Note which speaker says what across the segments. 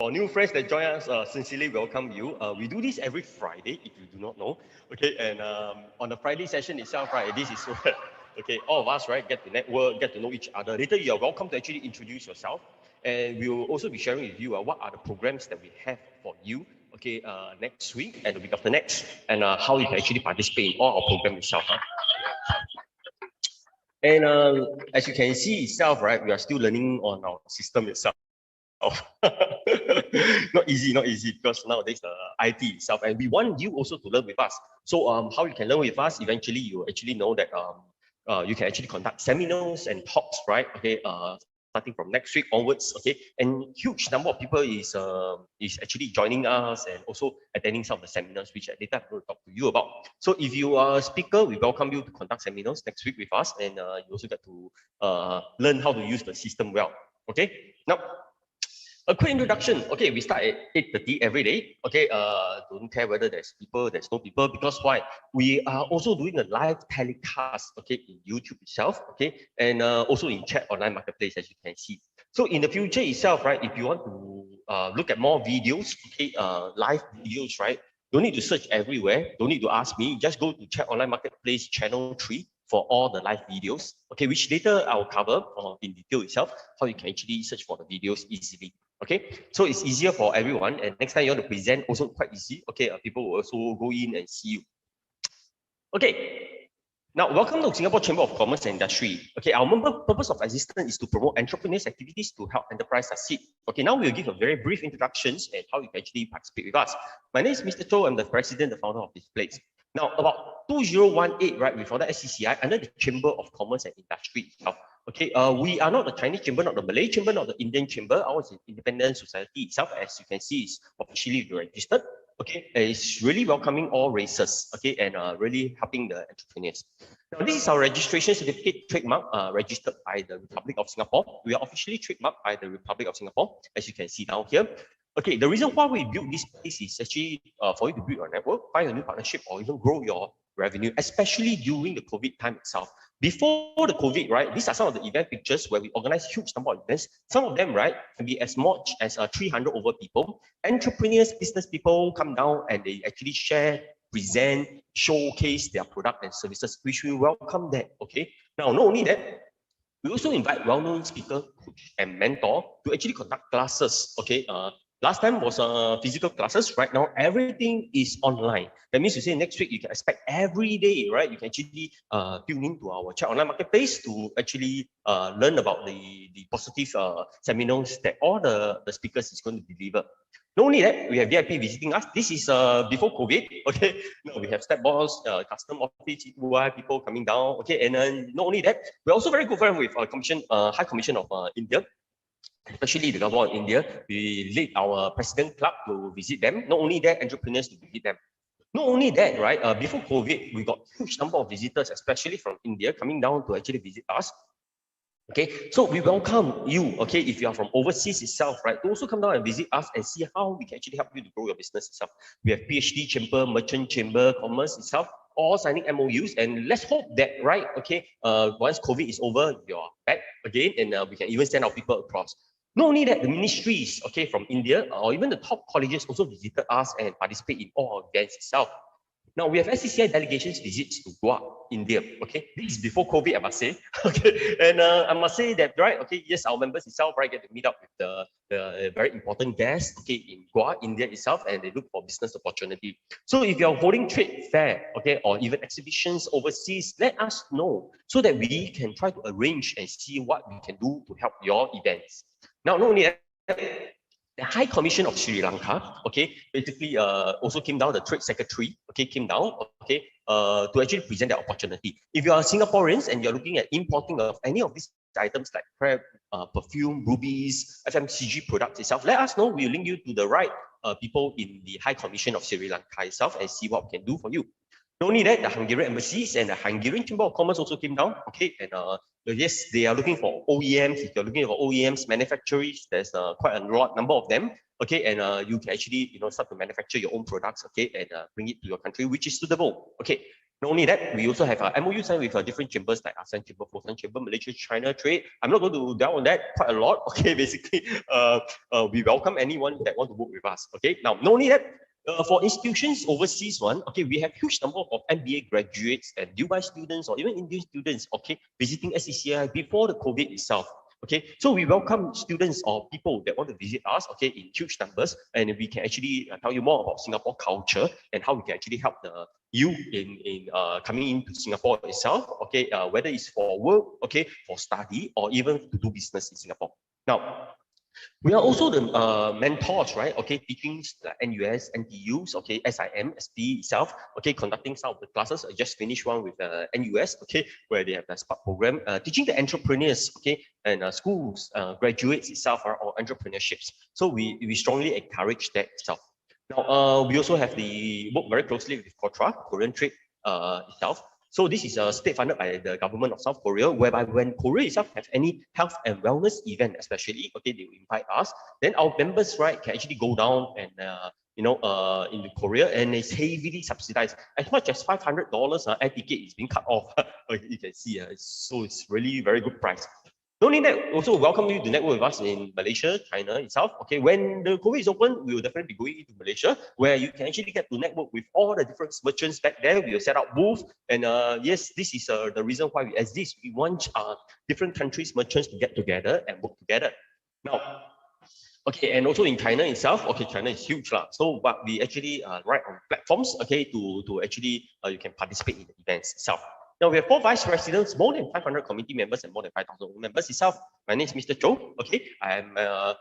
Speaker 1: For new friends that join us, sincerely welcome you. We do this every Friday, if you do not know. Okay, and on the Friday session itself, right, this is so okay, all of us, right, get to network, get to know each other. Later, you are welcome to actually introduce yourself. And we will also be sharing with you what are the programs that we have for you, okay, next week and the week after next, and how you can actually participate in all our program itself. And as you can see itself, right, we are still learning on our system itself. Not easy because nowadays the IT itself, and we want you also to learn with us. So how you can learn with us? Eventually, you actually know that you can actually conduct seminars and talks, right? Okay, starting from next week onwards. Okay, and huge number of people is actually joining us and also attending some of the seminars, which later I'm going to talk to you about. So if you are a speaker, we welcome you to conduct seminars next week with us, and you also get to learn how to use the system well. Okay, now. A quick introduction. Okay, we start at 8:30 every day. Okay, don't care whether there's people, there's no people, because why? We are also doing a live telecast, okay, in YouTube itself, okay, and also in chat online marketplace, as you can see. So in the future itself, right, if you want to look at more videos, okay, live videos, right, don't need to search everywhere, don't need to ask me, just go to chat online marketplace channel 3 for all the live videos, okay, which later I'll cover in detail itself, how you can actually search for the videos easily. Okay, so it's easier for everyone, and next time you want to present, also quite easy. Okay, people will also go in and see you. Okay, now welcome to Singapore Chamber of Commerce and Industry. Okay, our purpose of existence is to promote entrepreneurs' activities to help enterprise succeed. Okay, now we'll give a very brief introductions and how you can actually participate with us. My name is Mr. Cho. I'm the president, the founder of this place. Now, about 2018, right, we founded SCCI under the Chamber of Commerce and Industry itself. Okay, we are not the Chinese chamber, not the Malay chamber, not the Indian chamber. Ours is independent society itself, as you can see, is officially registered. Okay, it's really welcoming all races. Okay, and really helping the entrepreneurs. Now, this is our registration certificate trademark registered by the Republic of Singapore. We are officially trademarked by the Republic of Singapore, as you can see down here. Okay, the reason why we built this place is actually for you to build your network, find a new partnership, or even grow your revenue, especially during the COVID time itself. Before the COVID, right, these are some of the event pictures where we organize huge number of events. Some of them, right, can be as much as 300 over people. Entrepreneurs, business people come down and they actually share, present, showcase their product and services, which we welcome that, okay? Now, not only that, we also invite well-known speaker, coach, and mentor to actually conduct classes, okay? Last time was physical classes. Right now, everything is online. That means to say next week, you can expect every day, right? You can actually tune into our chat online marketplace to actually learn about the positive seminars that all the speakers is going to deliver. Not only that, we have VIP visiting us. This is before COVID, okay? No, we have step boss, custom office, UI people coming down, okay? And not only that, we're also very good friends with High Commission of India, especially the government of India. We lead our president club to visit them. Not only that, entrepreneurs to visit them. Not only that, right, before COVID, we got huge number of visitors, especially from India, coming down to actually visit us. Okay, so we welcome you, okay, if you are from overseas itself, right, to also come down and visit us and see how we can actually help you to grow your business itself. We have PhD chamber, merchant chamber, commerce itself, all signing MOUs, and let's hope that, right, okay, once COVID is over, you're back again, and we can even send our people across. Not only that, the ministries, okay, from India, or even the top colleges also visited us and participate in all our events itself. Now, we have SCCI delegations visits to Goa, India, okay? This is before COVID, I must say, okay? And I must say that, right, okay, yes, our members itself, right, get to meet up with the very important guests, okay, in Goa, India itself, and they look for business opportunity. So if you're holding trade fair, okay, or even exhibitions overseas, let us know so that we can try to arrange and see what we can do to help your events. Now, not only that, the High Commission of Sri Lanka, okay, basically also came down, the trade secretary, okay, came down, okay, to actually present the opportunity. If you are Singaporeans and you're looking at importing of any of these items like prep, perfume, rubies, FMCG products itself, let us know. We'll link you to the right people in the High Commission of Sri Lanka itself and see what we can do for you. Not only that, the Hungarian embassies and the Hungarian Chamber of Commerce also came down, okay, and yes, they are looking for OEMs. If you're looking for OEMs, manufacturers, there's quite a lot number of them, okay, and you can actually, start to manufacture your own products, okay, and bring it to your country, which is suitable, okay. Not only that, we also have a MOU signed with different chambers like ASEAN Chamber, Fosun Chamber, Malaysia, China Trade. I'm not going to delve on that quite a lot. Okay, basically, we welcome anyone that want to work with us. Okay, now not only that, for institutions overseas okay, we have huge number of MBA graduates and Dubai students or even Indian students, okay, visiting SCCI before the COVID itself. Okay, so we welcome students or people that want to visit us, okay, in huge numbers, and we can actually tell you more about Singapore culture and how we can actually help you in coming into Singapore itself, okay, whether it's for work, okay, for study, or even to do business in Singapore. Now, we are also the mentors, right? Okay, teaching like NUS, NTUs, okay, SIM, SPE itself, okay, conducting some of the classes. I just finished one with NUS, okay, where they have the Spark program, teaching the entrepreneurs, okay, and schools, graduates itself or entrepreneurships. So we strongly encourage that itself. Now, we also have the work very closely with KOTRA, Korean Trade itself. So this is state funded by the government of South Korea, whereby when Korea itself have any health and wellness event, especially, okay, they will invite us. Then our members, right, can actually go down and into Korea, and it's heavily subsidized. As much as $500 air ticket is being cut off. You can see, so it's really very good price. Not only that, also welcome you to network with us in Malaysia, China itself. Okay, when the COVID is open, we will definitely be going into Malaysia, where you can actually get to network with all the different merchants back there. We will set up booth, and yes, this is the reason why we exist. We want different countries' merchants to get together and work together. Now, okay, and also in China itself, okay, China is huge lah. So, but we actually write on platforms, okay, to actually you can participate in the events itself. Now we have 4 vice presidents, more than 500 committee members, and more than 5,000 members itself. My name is Mr. Cho. Okay, now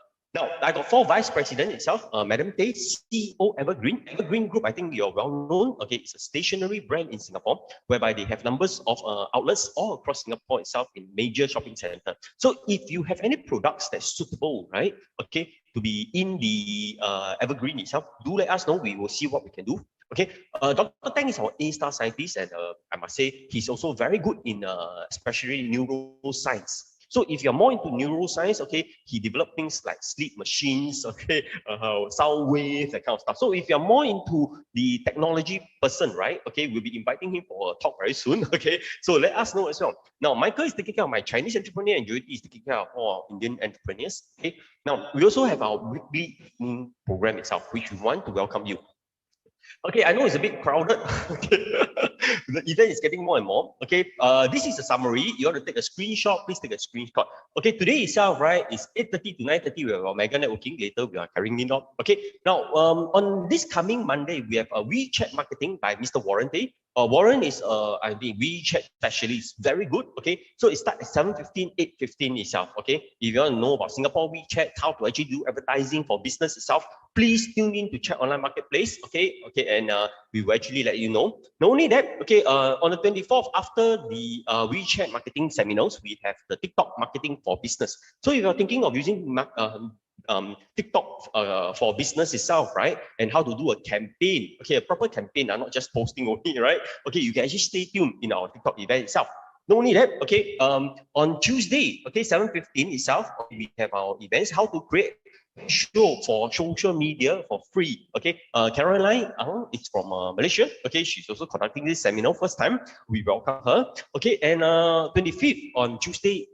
Speaker 1: I got 4 vice presidents itself. Madam Tay, CEO Evergreen. Evergreen Group, I think you're well known. Okay, it's a stationery brand in Singapore, whereby they have numbers of outlets all across Singapore itself in major shopping centers. So if you have any products that's suitable, right? Okay, to be in the Evergreen itself, do let us know. We will see what we can do. Okay, Dr. Tang is our A-star scientist, and I must say he's also very good in especially neuroscience. So if you're more into neuroscience, okay, he developed things like sleep machines, okay, sound waves, that kind of stuff. So if you're more into the technology person, right, okay, we'll be inviting him for a talk very soon, okay. So let us know as well. Now, Michael is taking care of my Chinese entrepreneur, and Jyoti is taking care of all Indian entrepreneurs, okay. Now, we also have our weekly program itself, which we want to welcome you. Okay, I know it's a bit crowded. Okay. The event is getting more and more. Okay, this is a summary. You want to take a screenshot, please take a screenshot. Okay, today itself, right, is 8:30 to 9:30. We have our mega networking. Later, we are carrying it on. Okay, now on this coming Monday, we have a WeChat marketing by Mr. Warren Day. Warren is I think WeChat specialist, very good. Okay, so it starts at 7:15, 8:15 itself. Okay, if you want to know about Singapore WeChat, how to actually do advertising for business itself, please tune in to Chat Online Marketplace. Okay, and we will actually let you know. Not only that, okay, on the 24th, after the WeChat marketing seminars, we have the TikTok marketing for business. So if you're thinking of using TikTok for business itself, right, and how to do a campaign, okay, a proper campaign, not just posting only, right? Okay, you can actually stay tuned in our TikTok event itself. Not only that, okay, on Tuesday, okay, 7:15 itself, we have our events, how to create show for social media for free. Okay, Caroline is from Malaysia. Okay, she's also conducting this seminar first time. We welcome her. Okay, and 25th on Tuesday,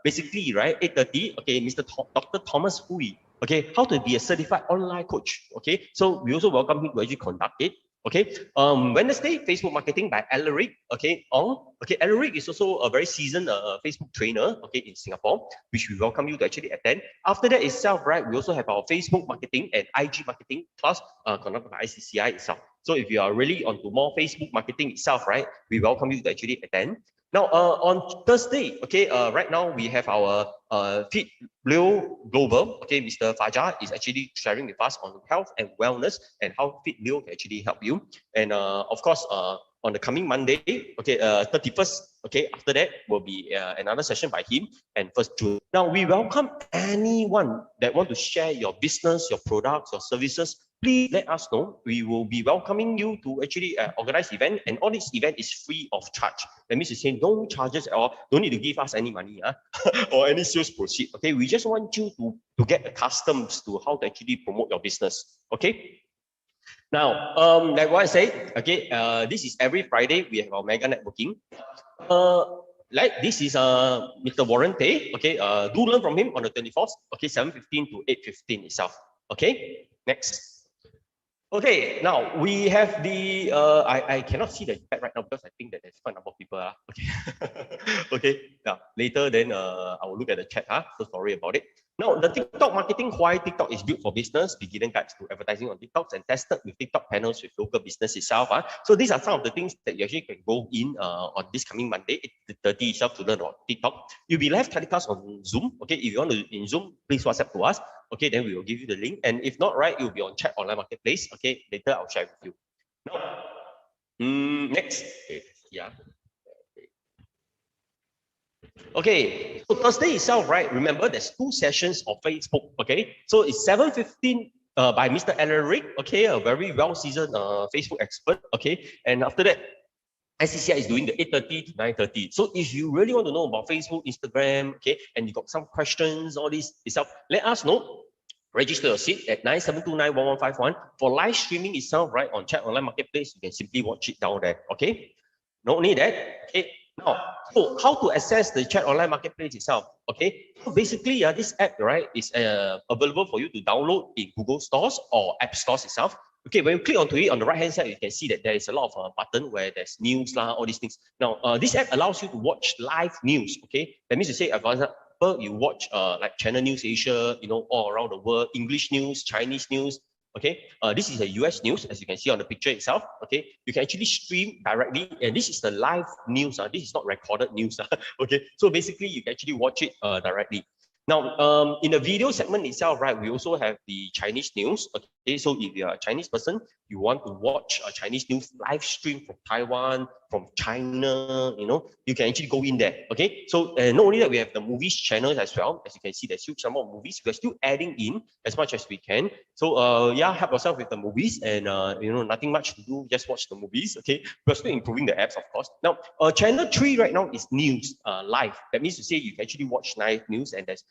Speaker 1: basically, right, 8:30. Okay, Dr. Thomas Hui. Okay, how to be a certified online coach. Okay, so we also welcome him to actually conduct it. Okay, Wednesday, Facebook marketing by Alaric. Okay, Alaric is also a very seasoned Facebook trainer, okay, in Singapore, which we welcome you to actually attend. After that itself, right, we also have our Facebook marketing and IG marketing class conducted by SCCI itself. So if you are really onto more Facebook marketing itself, right, we welcome you to actually attend. Now, on Thursday, okay, right now we have our Fit Leo Global, okay, Mr. Fajar is actually sharing with us on health and wellness and how Fit Leo can actually help you. And of course, on the coming Monday, okay, 31st, okay, after that will be another session by him, and 1st June. Now, we welcome anyone that want to share your business, your products, your services. Please let us know. We will be welcoming you to actually organize event, and all this event is free of charge. That means to say no charges at all. Don't need to give us any money or any sales proceed. Okay, we just want you to get accustomed to how to actually promote your business. Okay. Now, like what I said, okay, this is every Friday we have our mega networking. Like this is Mr. Warren Tay. Okay, do learn from him on the 24th. Okay, 7:15 to 8:15 itself. Okay, next. Okay, now we have the I cannot see the chat right now because I think that there's quite a number of people. Okay. Okay. Now later then I will look at the chat. So sorry about it. Now the TikTok marketing, why TikTok is built for business, beginner guides to advertising on TikToks and tested with TikTok panels with local business itself. So these are some of the things that you actually can go in on this coming Monday, 8:30 itself to learn about TikTok. You'll be live telecast on Zoom. Okay, if you want to in Zoom, please WhatsApp to us. Okay, then we will give you the link. And if not, right, it will be on chat online marketplace. Okay, later I'll share with you. Now, next. Okay, yeah. Okay, so Thursday itself, right? Remember, there's 2 sessions of Facebook. Okay, so it's 7:15 by Mr. Alaric. Okay, a very well-seasoned Facebook expert. Okay, and after that, SCCI is doing the 8:30 to 9:30. So if you really want to know about Facebook, Instagram, okay, and you got some questions, all this itself, let us know. Register your seat at 97291151. For live streaming itself, right, on Chat Online Marketplace, you can simply watch it down there. Okay, no need that. Okay, now, so how to access the Chat Online Marketplace itself? Okay, so basically, this app, right, is available for you to download in Google stores or App stores itself. Okay, when you click onto it on the right hand side, you can see that there is a lot of button where there's news, all these things. Now, this app allows you to watch live news. Okay, that means to say, for example, you watch like Channel News Asia, all around the world, English news, Chinese news. Okay, this is a US news, as you can see on the picture itself. Okay, you can actually stream directly, and this is the live news. This is not recorded news. Okay, so basically you can actually watch it directly. Now, in the video segment itself, right, we also have the Chinese news. Okay, so if you're a Chinese person, you want to watch a Chinese news live stream from Taiwan, from China, you can actually go in there. Okay, so not only that, we have the movies channels as well. As you can see, there's huge number of movies. We're still adding in as much as we can. So yeah, help yourself with the movies, and nothing much to do, just watch the movies. Okay, we're still improving the apps, of course. Now, channel 3 right now is news live. That means to say you can actually watch live news, and there's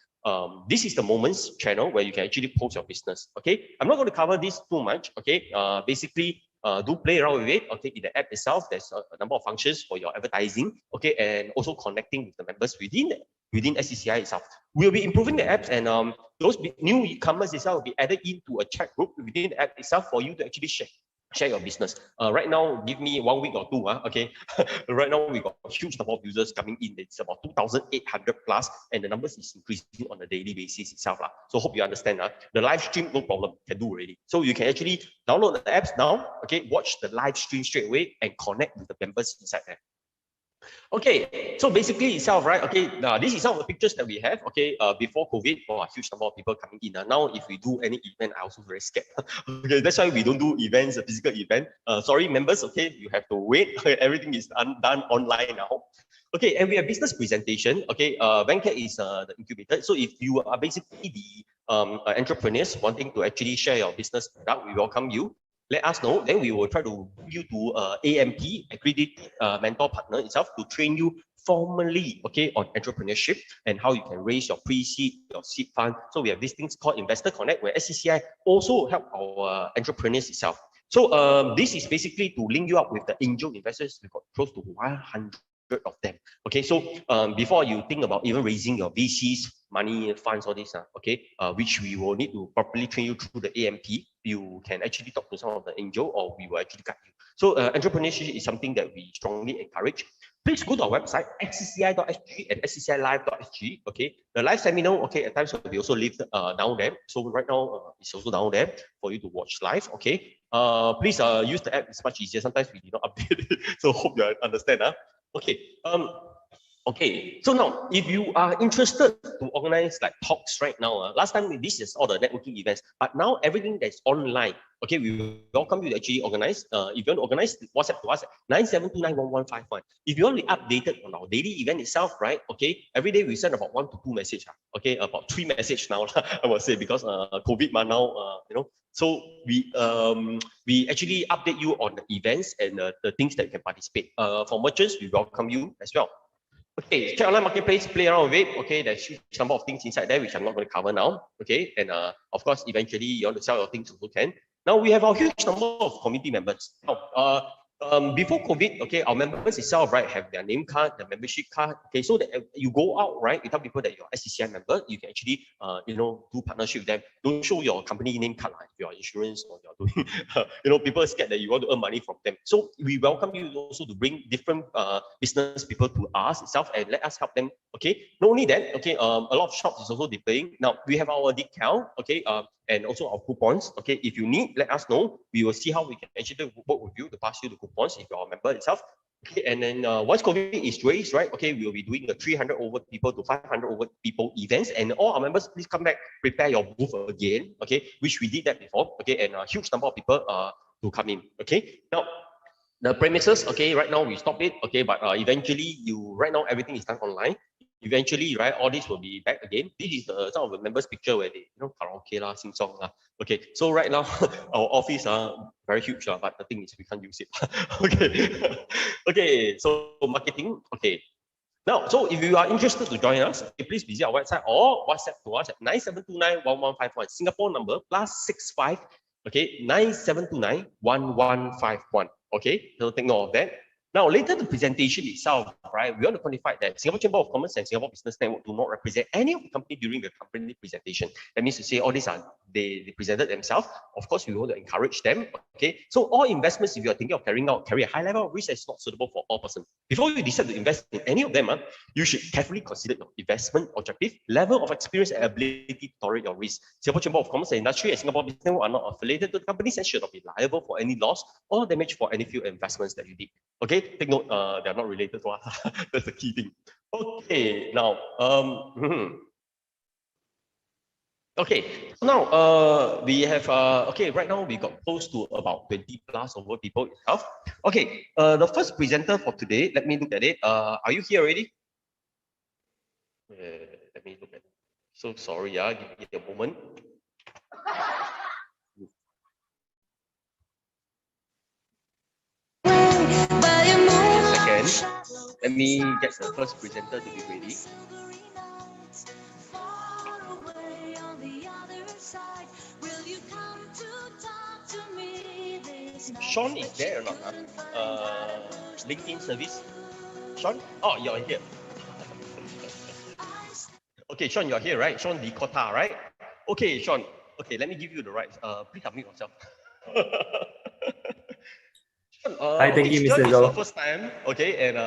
Speaker 1: this is the Moments channel where you can actually post your business. Okay, I'm not going to cover this too much. Okay, basically, do play around with it. Okay, in the app itself, there's a number of functions for your advertising. Okay, and also connecting with the members within SCCI itself. We'll be improving the apps, and those new e-commerce itself will be added into a chat group within the app itself for you to actually share your business. Right now, give me 1 week or two. Okay, right now we got a huge number of users coming in. It's about 2,800 plus, and the numbers is increasing on a daily basis itself. So hope you understand. The live stream, no problem, can do already. So you can actually download the apps now. Okay, watch the live stream straight away and connect with the members inside there. Okay, so basically itself, right? Okay, this is some of the pictures that we have. Okay, before COVID, a huge number of people coming in. Now, if we do any event, I also very scared. Okay, that's why we don't do events, a physical event. Sorry, members. Okay, you have to wait. Everything is done online now. Okay, and we have business presentation. Okay, Venkat is the incubator. So if you are basically the entrepreneurs wanting to actually share your business product, we welcome you. Let us know, then we will try to bring you to AMP, accredited mentor partner itself, to train you formally, okay, on entrepreneurship and how you can raise your pre-seed, your seed fund. So we have these things called Investor Connect, where SCCI also help our entrepreneurs itself. So this is basically to link you up with the angel investors. We've got close to 100 of them. Okay, so before you think about even raising your VCs, money, funds, all this, okay, which we will need to properly train you through the AMP, you can actually talk to some of the angel, or we will actually guide you. So entrepreneurship is something that we strongly encourage. Please go to our website, scci.sg and scci.live.sg. Okay, the live seminar, okay, at times we also leave down there. So right now it's also down there for you to watch live. Okay, please use the app. It's much easier. Sometimes we do not update it, so hope you understand. Okay. Okay, so now if you are interested to organize like talks right now, last time this is all the networking events, but now everything that's online. Okay, we welcome you to actually organize. If you want to organize, WhatsApp to us at 97291151. If you want to be updated on our daily event itself, right? Okay, every day we send about 1 to 2 messages. Okay, about 3 messages now, I would say, because COVID now, So we actually update you on the events and the things that you can participate. For merchants, we welcome you as well. Okay, check online marketplace, play around with it. Okay, there's a huge number of things inside there which I'm not going to cover now. Okay, and of course, eventually you want to sell your things also can. Now we have our huge number of community members. Now, before COVID, okay, our members itself, right, have their name card, their membership card, okay, so that you go out, right, you tell people that you're SCCI member, you can actually, do partnership with them. Don't show your company name card, like your insurance or you're doing, people are scared that you want to earn money from them. So we welcome you also to bring different business people to us itself and let us help them, okay. Not only that, okay, a lot of shops is also displaying. Now we have our discount, okay, and also our coupons. Okay, if you need, let us know. We will see how we can actually work with you to pass you the coupons if you're a member itself. Okay, and then once COVID is raised, right? Okay, we will be doing the 300 over people to 500 over people events, and all our members, please come back, prepare your booth again. Okay, which we did that before. Okay, and a huge number of people to come in. Okay, now the premises. Okay, right now we stop it. Okay, but eventually right now everything is done online. Eventually, right, all this will be back again. This is some of the members' picture where they, karaoke lah, sing song lah. Okay, so right now our office very huge but the thing is we can't use it. Okay, okay, so marketing. Okay, now so if you are interested to join us, okay, please visit our website or WhatsApp to us at 97291151 Singapore number +65. Okay, 97291151. Okay, so take note of that. Now, later the presentation itself, right, we want to quantify that Singapore Chamber of Commerce and Singapore Business Network do not represent any of the company during the company presentation. That means to say all these they presented themselves. Of course, we want to encourage them. Okay, so all investments, if you are thinking of carry a high level of risk that is not suitable for all persons. Before you decide to invest in any of them, you should carefully consider your investment objective, level of experience, and ability to tolerate your risk. Singapore Chamber of Commerce and Industry and Singapore Business Network are not affiliated to the companies and should not be liable for any loss or damage for any few investments that you did. Okay, take note, they are not related to us. That's the key thing. Okay, now, okay, so now we have, okay, right now we got close to about 20 plus over people itself. Okay, the first presenter for today, let me look at it. Are you here already? Let me look at it. So sorry, give me a moment. Let me get the first presenter to be ready. Sean is there or not? LinkedIn service. Sean? Oh, you're here. Okay, Sean, you're here, right? Sean Dikota, right? Okay, Sean. Okay, let me give you the right. Please unmute yourself.
Speaker 2: Hi, thank you, Mr. Zhou.
Speaker 1: It's the first time, okay, and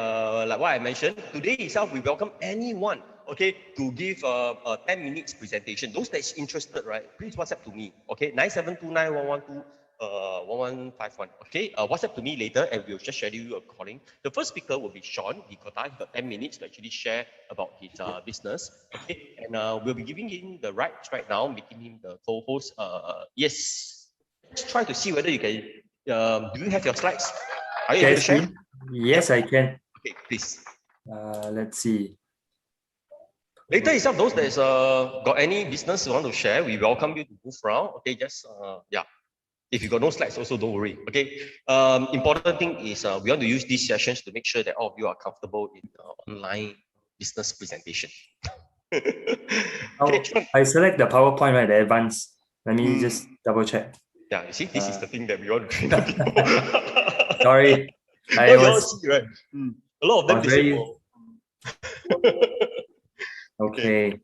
Speaker 1: like what I mentioned, today itself, we welcome anyone, okay, to give a 10 minutes presentation. Those that's interested, right, please WhatsApp to me, okay, 97291151, okay, WhatsApp to me later and we'll just schedule you according. The first speaker will be Sean Dikota. He's got 10 minutes to actually share about his business, okay, and we'll be giving him the rights right now, making him the co-host. Yes, let's try to see whether you can. Do you have your slides? Are you able to share?
Speaker 2: Yes, I can.
Speaker 1: Okay, please.
Speaker 2: Let's see.
Speaker 1: Later itself, those that got any business you want to share, we welcome you to move around. Okay, just yeah. If you got no slides, also don't worry. Okay. Important thing is we want to use these sessions to make sure that all of you are comfortable in online business presentation.
Speaker 2: Okay, I select the PowerPoint, right? The advanced. Let me just double check.
Speaker 1: Yeah, you see, this is the thing that we want to train people.
Speaker 2: Sorry,
Speaker 1: I was see, right? A lot of them
Speaker 2: very... Okay.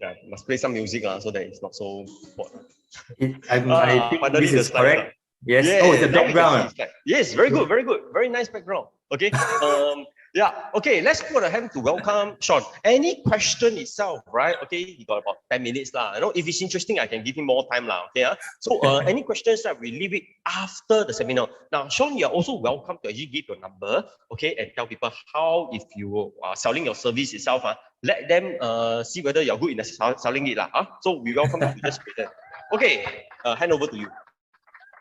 Speaker 1: Yeah, must play some music so that it's not so important.
Speaker 2: I think this is correct. Yes. Yeah, oh, the background.
Speaker 1: Yes, very good, very good, very nice background. Okay. Yeah, okay, let's put a hand to welcome Sean. Any question itself, right? Okay, you got about 10 minutes lah. If it's interesting, I can give him more time lah. Okay, so any questions that we leave it after the seminar. Now, Sean, you're also welcome to actually give your number, okay, and tell people how, if you are selling your service itself, let them see whether you're good in selling it lah. So we welcome you to just present. Okay, hand over to you.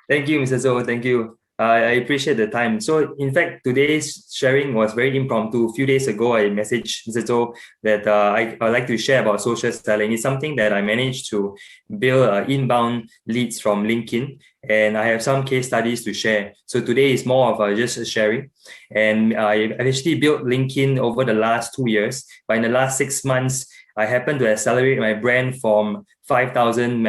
Speaker 2: Thank you, Mr. Zhou. Thank you. I appreciate the time. So, in fact, today's sharing was very impromptu. A few days ago, I messaged Mr. Zhou that I'd like to share about social selling. It's something that I managed to build inbound leads from LinkedIn, and I have some case studies to share. So today is more of just a sharing. And I actually built LinkedIn over the last 2 years, but in the last 6 months, I happen to accelerate my brand from 5,000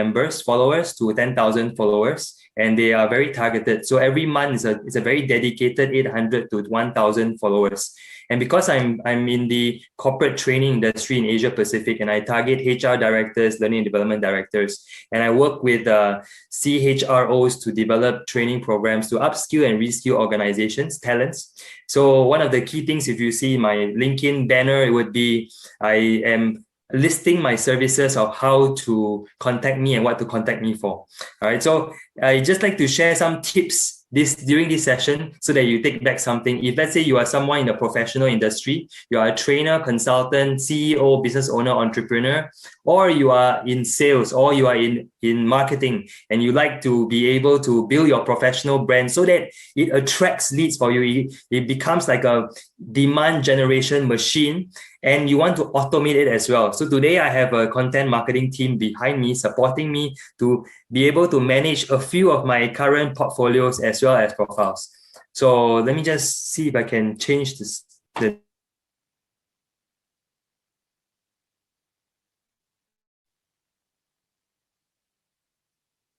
Speaker 2: followers to 10,000 followers, and they are very targeted. So every month is a very dedicated 800 to 1,000 followers. And because I'm in the corporate training industry in Asia Pacific, and I target HR directors, learning and development directors, and I work with CHROs to develop training programs to upskill and reskill organizations, talents. So one of the key things, if you see my LinkedIn banner, it would be I am listing my services of how to contact me and what to contact me for. All right. So I just like to share some tips during this session so that you take back something. If let's say you are someone in the professional industry, you are a trainer, consultant, CEO, business owner, entrepreneur, or you are in sales, or you are in marketing, and you like to be able to build your professional brand so that it attracts leads for you. It becomes like a demand generation machine, and you want to automate it as well. So today I have a content marketing team behind me, supporting me to be able to manage a few of my current portfolios as well as profiles. So let me just see if I can change this. The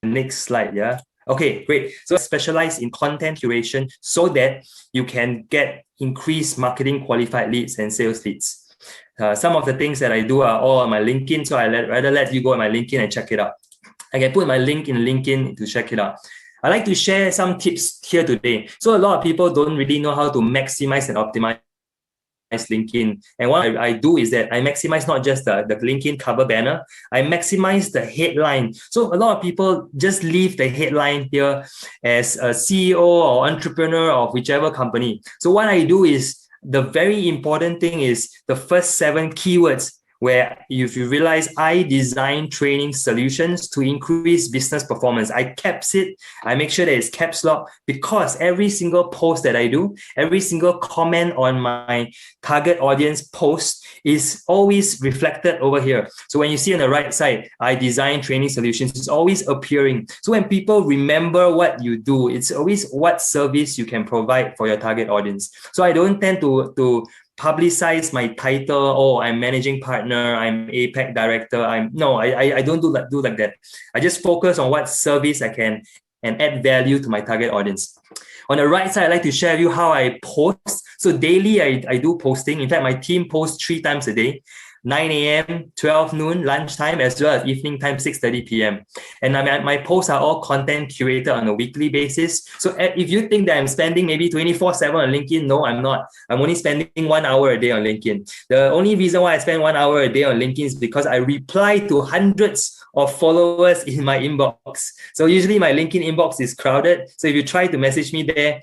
Speaker 2: next slide, yeah. Okay, great. So I specialize in content curation so that you can get increased marketing qualified leads and sales leads. Some of the things that I do are all on my LinkedIn, so I rather let you go on my LinkedIn and check it out. I can put my link in LinkedIn to check it out. I like to share some tips here today. So a lot of people don't really know how to maximize and optimize LinkedIn. And what I do is that I maximize not just the LinkedIn cover banner, I maximize the headline. So a lot of people just leave the headline here as a CEO or entrepreneur of whichever company. So what I do is, the very important thing is the first 7 keywords, where if you realize I design training solutions to increase business performance. I caps it. I make sure that it's caps lock, because every single post that I do, every single comment on my target audience post is always reflected over here. So when you see on the right side, I design training solutions, it's always appearing. So when people remember what you do, it's always what service you can provide for your target audience. So I don't tend to publicize my title. Oh, I'm managing partner, I'm APAC director. I don't do like that. I just focus on what service I can and add value to my target audience. On the right side, I'd like to share with you how I post. So daily, I do posting. In fact, my team posts 3 times a day. 9 a.m., 12 noon, lunchtime, as well as evening time, 6:30 p.m. And my posts are all content curated on a weekly basis. So if you think that I'm spending maybe 24/7 on LinkedIn, no, I'm not. I'm only spending 1 hour a day on LinkedIn. The only reason why I spend 1 hour a day on LinkedIn is because I reply to hundreds of followers in my inbox. So usually my LinkedIn inbox is crowded. So if you try to message me there,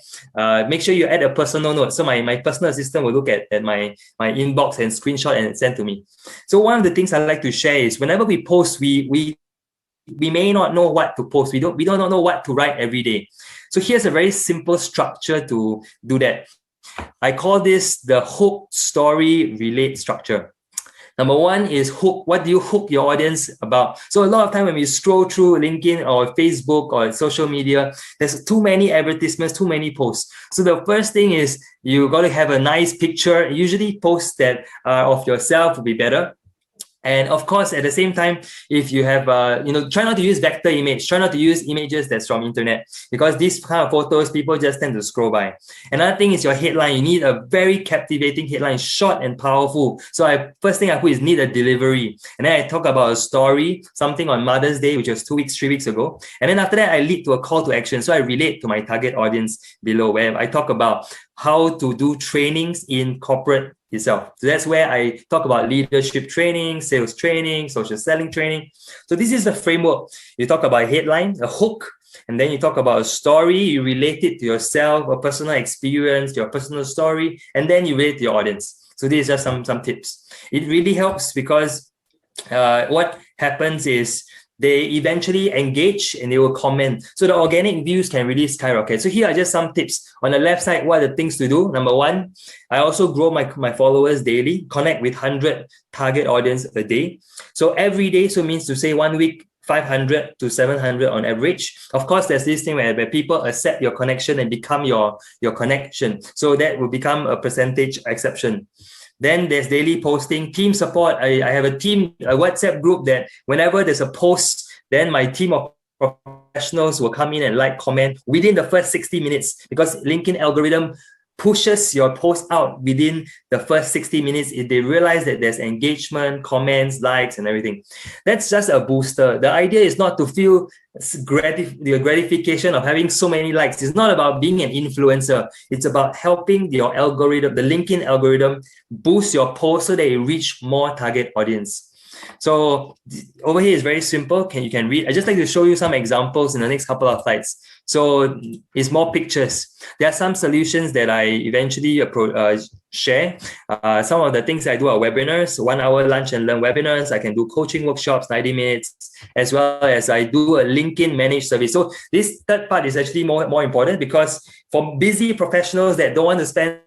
Speaker 2: make sure you add a personal note. So my personal assistant will look at my inbox and screenshot and send to me. So one of the things I like to share is whenever we post, we may not know what to post. We don't know what to write every day. So here's a very simple structure to do that. I call this the hook, story, relate structure. Number 1 is hook. What do you hook your audience about? So a lot of time when we scroll through LinkedIn or Facebook or social media, there's too many advertisements, too many posts. So the first thing is you got to have a nice picture. Usually posts that are of yourself will be better. And of course, at the same time, if you have, try not to use vector image, try not to use images that's from internet, because these kind of photos, people just tend to scroll by. Another thing is your headline. You need a very captivating headline, short and powerful. So first thing I put is need a delivery. And then I talk about a story, something on Mother's Day, which was 3 weeks ago. And then after that, I lead to a call to action. So I relate to my target audience below, where I talk about how to do trainings in corporate itself. So that's where I talk about leadership training, sales training, social selling training. So this is the framework. You talk about a headline, a hook, and then you talk about a story, you relate it to yourself, a personal experience, your personal story, and then you relate to your audience. So these are some tips. It really helps because what happens is they eventually engage and they will comment. So the organic views can really skyrocket. So here are just some tips. On the left side, what are the things to do? Number 1, I also grow my followers daily, connect with 100 target audience a day. So every day, so means to say 1 week, 500 to 700 on average. Of course, there's this thing where people accept your connection and become your connection. So that will become a percentage exception. Then there's daily posting, team support. I have a WhatsApp group that whenever there's a post, then my team of professionals will come in and like, comment within the first 60 minutes, because LinkedIn algorithm pushes your post out within the first 60 minutes if they realize that there's engagement, comments, likes, and everything. That's just a booster. The idea is not to feel the gratification of having so many likes. It's not about being an influencer. It's about helping your algorithm, the LinkedIn algorithm, boost your post so that it reach more target audience. So over here is very simple. You can read. I just like to show you some examples in the next couple of slides. So it's more pictures. There are some solutions that I eventually share. Some of the things I do are webinars, 1 hour lunch and learn webinars. I can do coaching workshops, 90 minutes, as well as I do a LinkedIn managed service. So this third part is actually more important, because for busy professionals that don't want to spend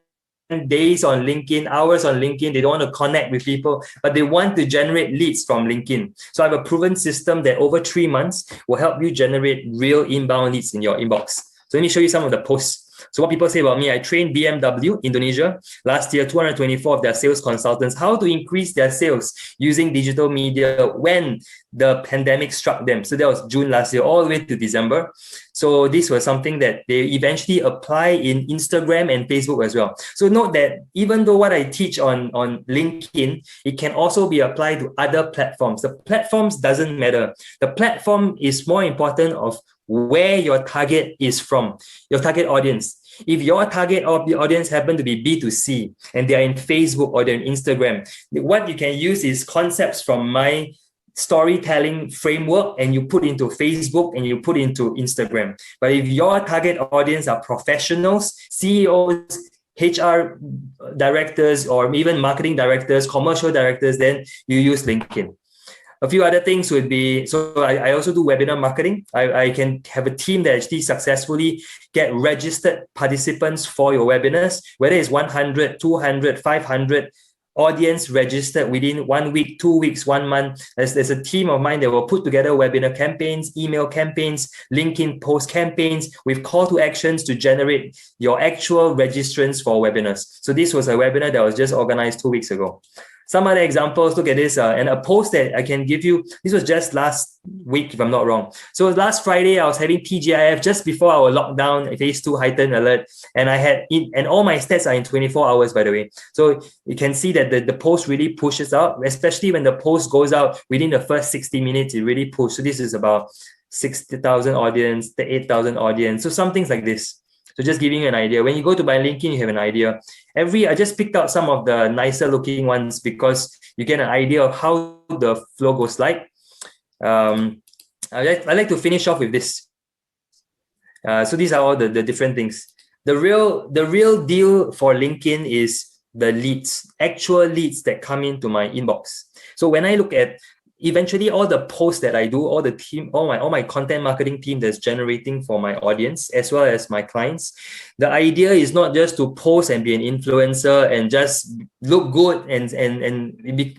Speaker 2: days on LinkedIn, hours on LinkedIn, they don't want to connect with people, but they want to generate leads from LinkedIn. So I have a proven system that over 3 months will help you generate real inbound leads in your inbox. So let me show you some of the posts. So what people say about me, I trained BMW Indonesia last year, 224 of their sales consultants, how to increase their sales using digital media when the pandemic struck them. So that was June last year, all the way to December. So this was something that they eventually apply in Instagram and Facebook as well. So note that even though what I teach on LinkedIn, it can also be applied to other platforms. The platforms doesn't matter. The platform is more important of where your target is from, your target audience. If your target of the audience happen to be B2C and they are in Facebook or they're in Instagram, what you can use is concepts from my storytelling framework and you put into Facebook and you put into Instagram. But if your target audience are professionals, CEOs, HR directors, or even marketing directors, commercial directors, then you use LinkedIn. A few other things would be, so I also do webinar marketing. I can have a team that actually successfully get registered participants for your webinars, whether it's 100, 200, 500 audience registered within 1 week, 2 weeks, 1 month. There's a team of mine that will put together webinar campaigns, email campaigns, LinkedIn post campaigns with call to actions to generate your actual registrants for webinars. So this was a webinar that was just organized 2 weeks ago. Some other examples, look at this, and a post that I can give you. This was just last week, if I'm not wrong. So last Friday, I was having TGIF just before our lockdown, phase 2 heightened alert. And and all my stats are in 24 hours, by the way. So you can see that the post really pushes out, especially when the post goes out within the first 60 minutes, it really pushes. So this is about 60,000 audience, the 8,000 audience. So some things like this. So just giving you an idea. When you go to my LinkedIn, you have an idea. I just picked out some of the nicer looking ones because you get an idea of how the flow goes like. I like to finish off with this. So these are all the different things. The real deal for LinkedIn is the leads, actual leads that come into my inbox. So when I look at eventually all the posts that I do, all my content marketing team that's generating for my audience as well as my clients, the idea is not just to post and be an influencer and just look good and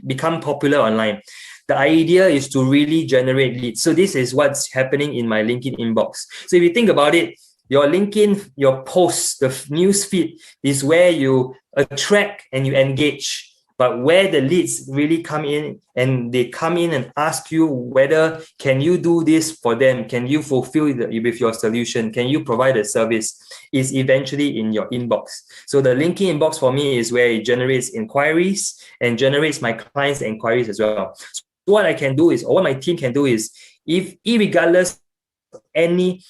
Speaker 2: become popular online. The idea is to really generate leads. So this is what's happening in my LinkedIn inbox. So if you think about it, your LinkedIn, your posts, the news feed is where you attract and you engage. But where the leads really come in, and they come in and ask you whether can you do this for them? Can you fulfill with your solution? Can you provide a service? Is eventually in your inbox. So the LinkedIn inbox for me is where it generates inquiries and generates my clients' inquiries as well. So what I can do is, or what my team can do is, if irregardless of any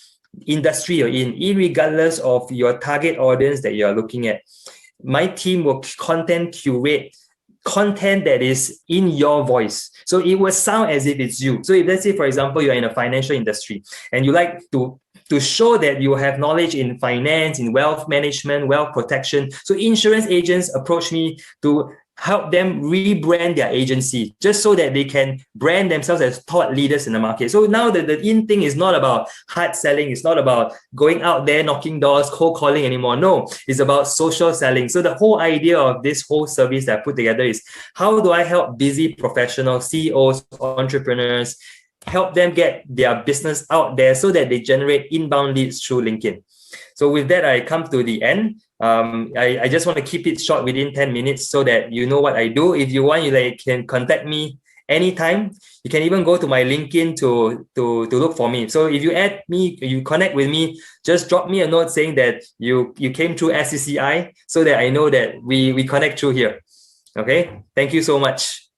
Speaker 2: industry you're in, irregardless of your target audience that you're looking at, my team will curate content that is in your voice. So it will sound as if it's you. So if, let's say, for example, you're in a financial industry and you like to show that you have knowledge in finance, in wealth management, wealth protection. So insurance agents approach me to help them rebrand their agency just so that they can brand themselves as thought leaders in the market. So now the in thing is not about hard selling. It's not about going out there, knocking doors, cold calling anymore. No, it's about social selling. So the whole idea of this whole service that I put together is, how do I help busy professionals, CEOs, entrepreneurs, help them get their business out there so that they generate inbound leads through LinkedIn? So with that, I come to the end. I just want to keep it short within 10 minutes so that you know what I do. If you want, you can contact me anytime. You can even go to my LinkedIn to look for me. So if you add me, you connect with me, just drop me a note saying that you came through SCCI so that I know that we connect through here. Okay, thank you so much.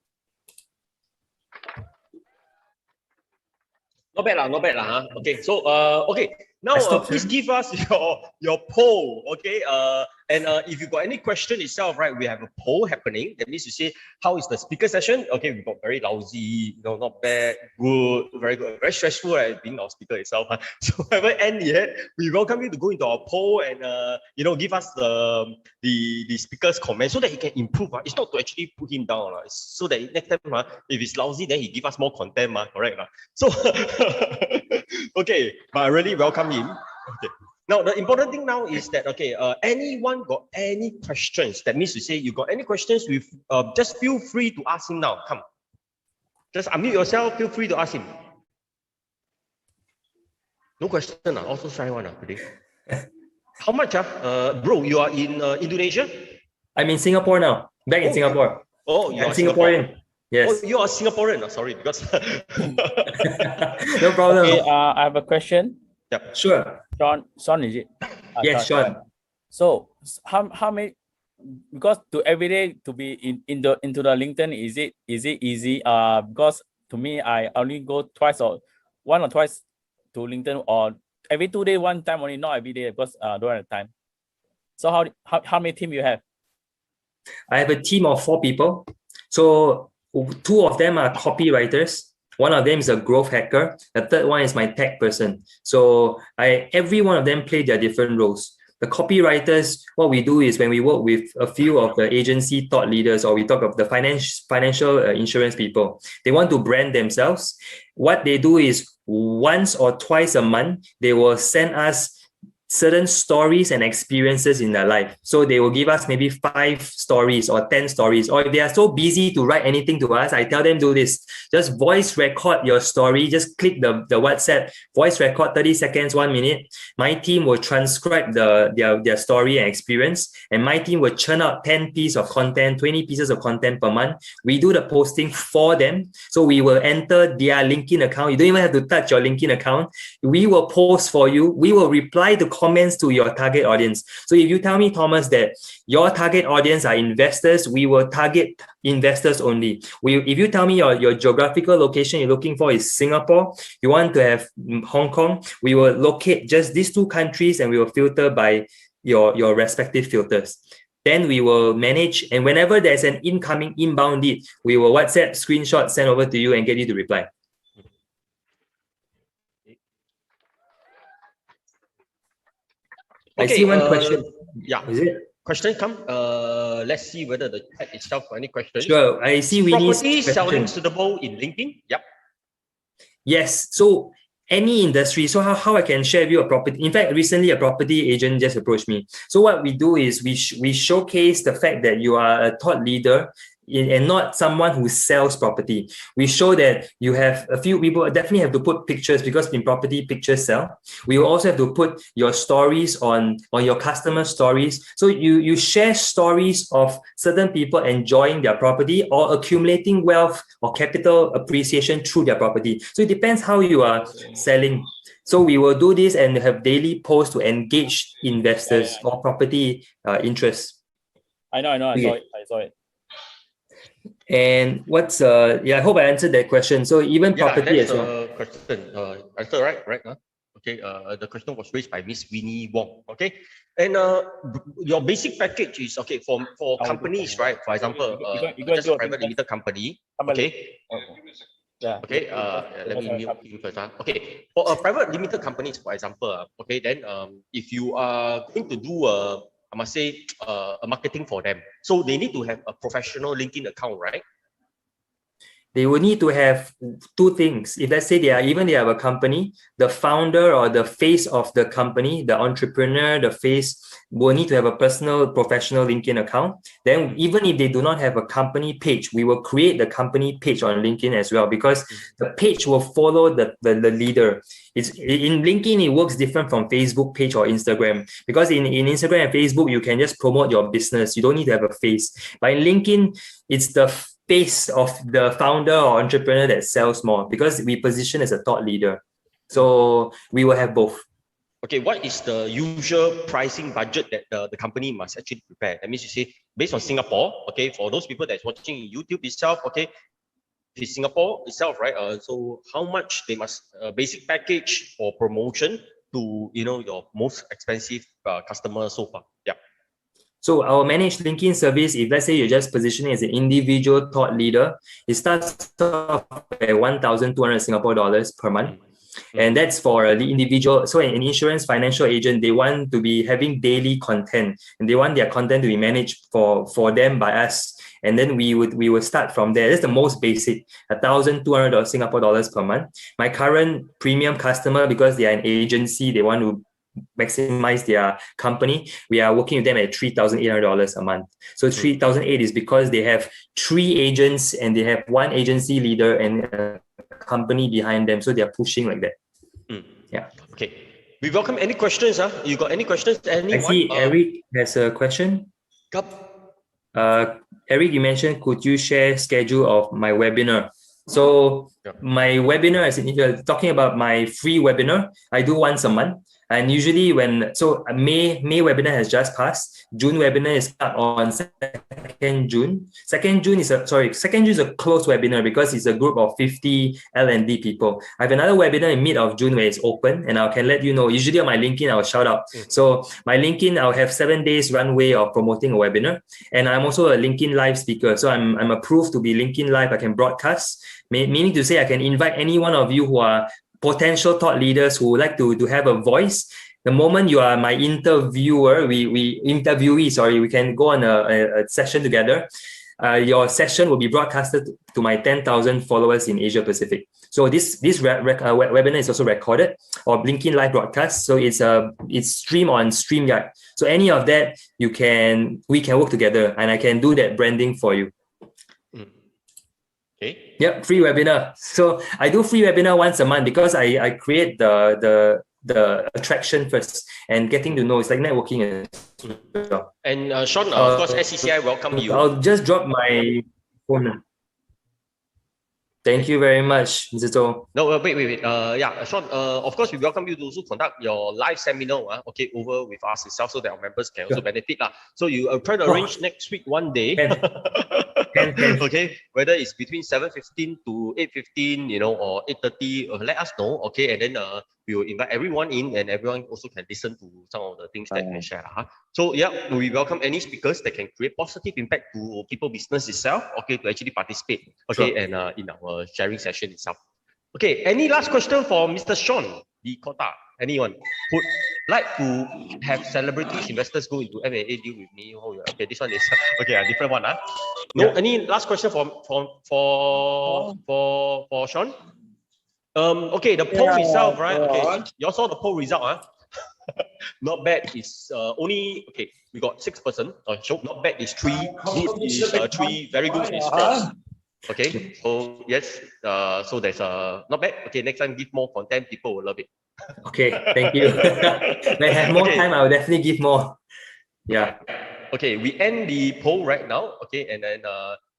Speaker 1: Not bad lah, not bad lah. Huh? Okay, so okay. Now, please give us your poll, okay? And if you got any question itself, right, we have a poll happening. That means to say, how is the speaker session? Okay, we got very lousy, not bad, good, very good, very stressful, right, being our speaker itself. Huh? So haven't end yet. We welcome you to go into our poll and give us the speaker's comment so that he can improve. It's not to actually put him down, it's so that next time, if it's lousy, then he give us more content, correct? So okay, but I really welcome him. Okay. Now, the important thing now is that, okay, anyone got any questions? That means to say you got any questions, just feel free to ask him now. Come. Just unmute yourself, feel free to ask him. No question, also shy one today. How much? Bro, you are in Indonesia?
Speaker 2: I'm in Singapore now, back in Singapore.
Speaker 1: Oh, you
Speaker 2: I'm
Speaker 1: are
Speaker 2: Singaporean. Yes.
Speaker 1: Oh, you are Singaporean. Sorry, because
Speaker 2: no problem.
Speaker 3: Okay, I have a question.
Speaker 1: Yep.
Speaker 2: Sure.
Speaker 3: Sean, is it?
Speaker 2: Yes, Sean.
Speaker 3: So how many? Because to every day to be into the LinkedIn, is it easy? Because to me, I only go one or twice to LinkedIn, or every 2 days, one time only, not every day, because I don't have time. So how many team you have?
Speaker 2: I have a team of 4 people. So 2 of them are copywriters. One of them is a growth hacker. The third one is my tech person. So every one of them play their different roles. The copywriters, what we do is when we work with a few of the agency thought leaders, or we talk of the financial insurance people, they want to brand themselves. What they do is once or twice a month, they will send us certain stories and experiences in their life. So they will give us maybe 5 stories or 10 stories, or if they are so busy to write anything to us, I tell them do this, just voice record your story, just click the WhatsApp, voice record 30 seconds, 1 minute. My team will transcribe their story and experience, and my team will churn out 10 pieces of content, 20 pieces of content per month. We do the posting for them. So we will enter their LinkedIn account. You don't even have to touch your LinkedIn account. We will post for you. We will reply to comments to your target audience. So if you tell me, Thomas, that your target audience are investors, we will target investors only. If you tell me your geographical location you're looking for is Singapore, you want to have Hong Kong, we will locate just these 2 countries and we will filter by your respective filters. Then we will manage, and whenever there's an inbound lead, we will WhatsApp screenshot, send over to you and get you to reply.
Speaker 1: Okay,
Speaker 2: I see one question.
Speaker 1: Yeah.
Speaker 2: Is it?
Speaker 1: Question come. Let's see whether the chat itself got any questions.
Speaker 2: Sure. I see Winnie's
Speaker 1: property
Speaker 2: question.
Speaker 1: selling suitable in LinkedIn? Yep.
Speaker 2: Yes. So any industry. So how I can share with you a property. In fact, recently a property agent just approached me. So what we do is we showcase the fact that you are a thought leader and not someone who sells property. We show that you have a few people, definitely have to put pictures, because in property, pictures sell. We will also have to put your stories on your customer stories. So you share stories of certain people enjoying their property or accumulating wealth or capital appreciation through their property. So it depends how you are selling. So we will do this and have daily posts to engage investors or property interests.
Speaker 3: I know.
Speaker 2: Okay.
Speaker 3: I saw it.
Speaker 2: And what's I hope I answered that question. So even property as well.
Speaker 1: Question. Answer right? Okay. The question was raised by Miss Winnie Wong. Okay. And your basic package is okay for companies, right? For example, just a private limited company. Okay.
Speaker 3: Yeah.
Speaker 1: Okay. Let me mute him first. Okay. For a private limited companies, for example, okay, then if you are going to do I must say, a marketing for them. So they need to have a professional LinkedIn account, right?
Speaker 2: they will need to have two things. If let's say they have a company, the founder or the face of the company, the entrepreneur, the face will need to have a personal professional LinkedIn account. Then even if they do not have a company page, we will create the company page on LinkedIn as well, because the page will follow the leader. It's in LinkedIn, it works different from Facebook page or Instagram, because in Instagram and Facebook, you can just promote your business. You don't need to have a face. But in LinkedIn, it's the face of the founder or entrepreneur that sells more, because we position as a thought leader. So we will have both.
Speaker 1: Okay, what is the usual pricing budget that the company must actually prepare? That means you say, based on Singapore, okay, for those people that's watching YouTube itself, okay, it's Singapore itself, right? So how much they must basic package or promotion to, you know, your most expensive customer so far? Yeah.
Speaker 2: So our managed LinkedIn service, if let's say you're just positioning as an individual thought leader, it starts off at 1,200 Singapore dollars per month. And that's for the individual. So an insurance financial agent, they want to be having daily content, and they want their content to be managed for them by us. And then we would start from there. That's the most basic, 1,200 Singapore dollars per month. My current premium customer, because they are an agency, they want to maximize their company, we are working with them at $3,800 a month. So 3,008 is because they have 3 agents and they have 1 agency leader and a company behind them. So they are pushing like that. Yeah.
Speaker 1: Okay. We welcome any questions. You got any questions? Anyone?
Speaker 2: I see Eric has a question. Eric, you mentioned, could you share schedule of my webinar? So my webinar, as in you're talking about my free webinar, I do once a month. And usually May webinar has just passed. June webinar is on 2nd June. 2nd June is a closed webinar because it's a group of 50 L&D people. I have another webinar in mid of June where it's open, and I can let you know. Usually on my LinkedIn, I'll shout out. So my LinkedIn, I'll have 7 days runway of promoting a webinar. And I'm also a LinkedIn Live speaker. So I'm approved to be LinkedIn Live. I can broadcast, meaning to say I can invite any one of you who are potential thought leaders who would like to have a voice. The moment you are my interviewer, we can go on a session together. Your session will be broadcasted to my 10,000 followers in Asia Pacific. So this webinar is also recorded or LinkedIn Live broadcast. So it's streamed on StreamYard. So any of that we can work together, and I can do that branding for you.
Speaker 1: Okay.
Speaker 2: Yep, free webinar. So I do free webinar once a month because I create the attraction first and getting to know. It's like networking as well.
Speaker 1: And Sean, of course, SCCI welcome you.
Speaker 2: I'll just drop my phone. Thank you very much, Mr. Zhou.
Speaker 1: No, wait. Yeah, Sean, of course, we welcome you to also conduct your live seminar, okay, over with us itself, so that our members can also benefit. So you try to arrange next week one day. Okay, whether it's between 7:15 to 8:15, you know, or 8:30, let us know, okay, and then we will invite everyone in, and everyone also can listen to some of the things that you can share. So yeah, we welcome any speakers that can create positive impact to people business itself, okay, to actually participate, okay, and in our sharing session itself. Okay, any last question for Mr. Sean D. Kota? Anyone would like to have celebrities investors go into M&A deal with me? Oh, yeah. Okay, this one is okay, a different one. No, any last question for Sean? Okay, the poll itself, right? Okay, you all saw the poll result, Not bad is only okay. We got 6%. So not bad is 3. Good is 3. Very good is 4. Okay, so yes, so there's not bad. Okay, next time give more content, people will love it.
Speaker 2: Okay, thank you. When I have more time, I will definitely give more. Yeah.
Speaker 1: Okay, we end the poll right now. Okay, and then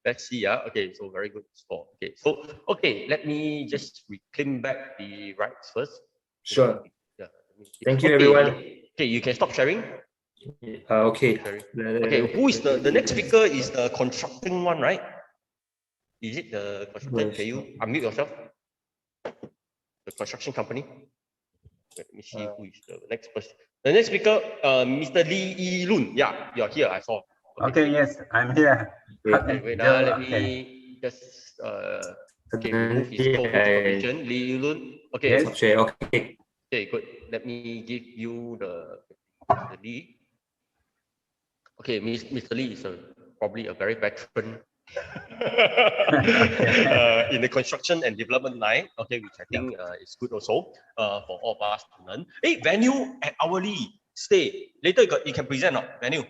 Speaker 1: let's see. Okay, so very good score. Okay, so let me just reclaim back the rights first.
Speaker 2: Sure.
Speaker 1: Yeah.
Speaker 2: Thank you, everyone.
Speaker 1: Okay, you can stop sharing.
Speaker 2: Okay.
Speaker 1: Okay, who is the next speaker? Is the constructing one, right? Is it the construction? Can you unmute yourself? The construction company. Let me see who is the next person. The next speaker, Mr. Lee Yi Lun. Yeah, you're here. I saw.
Speaker 4: Okay, yes, I'm here.
Speaker 1: Okay, wait, let me just remove his co-host. Lee Yi Lun. Okay.
Speaker 2: Yes. Okay.
Speaker 1: Okay, good. Let me give you the Lee. Okay, Mr. Lee is probably a very veteran In the construction and development line, okay, which I think is good also for all of us to learn. Hey, venue and hourly stay. Later you can present venue.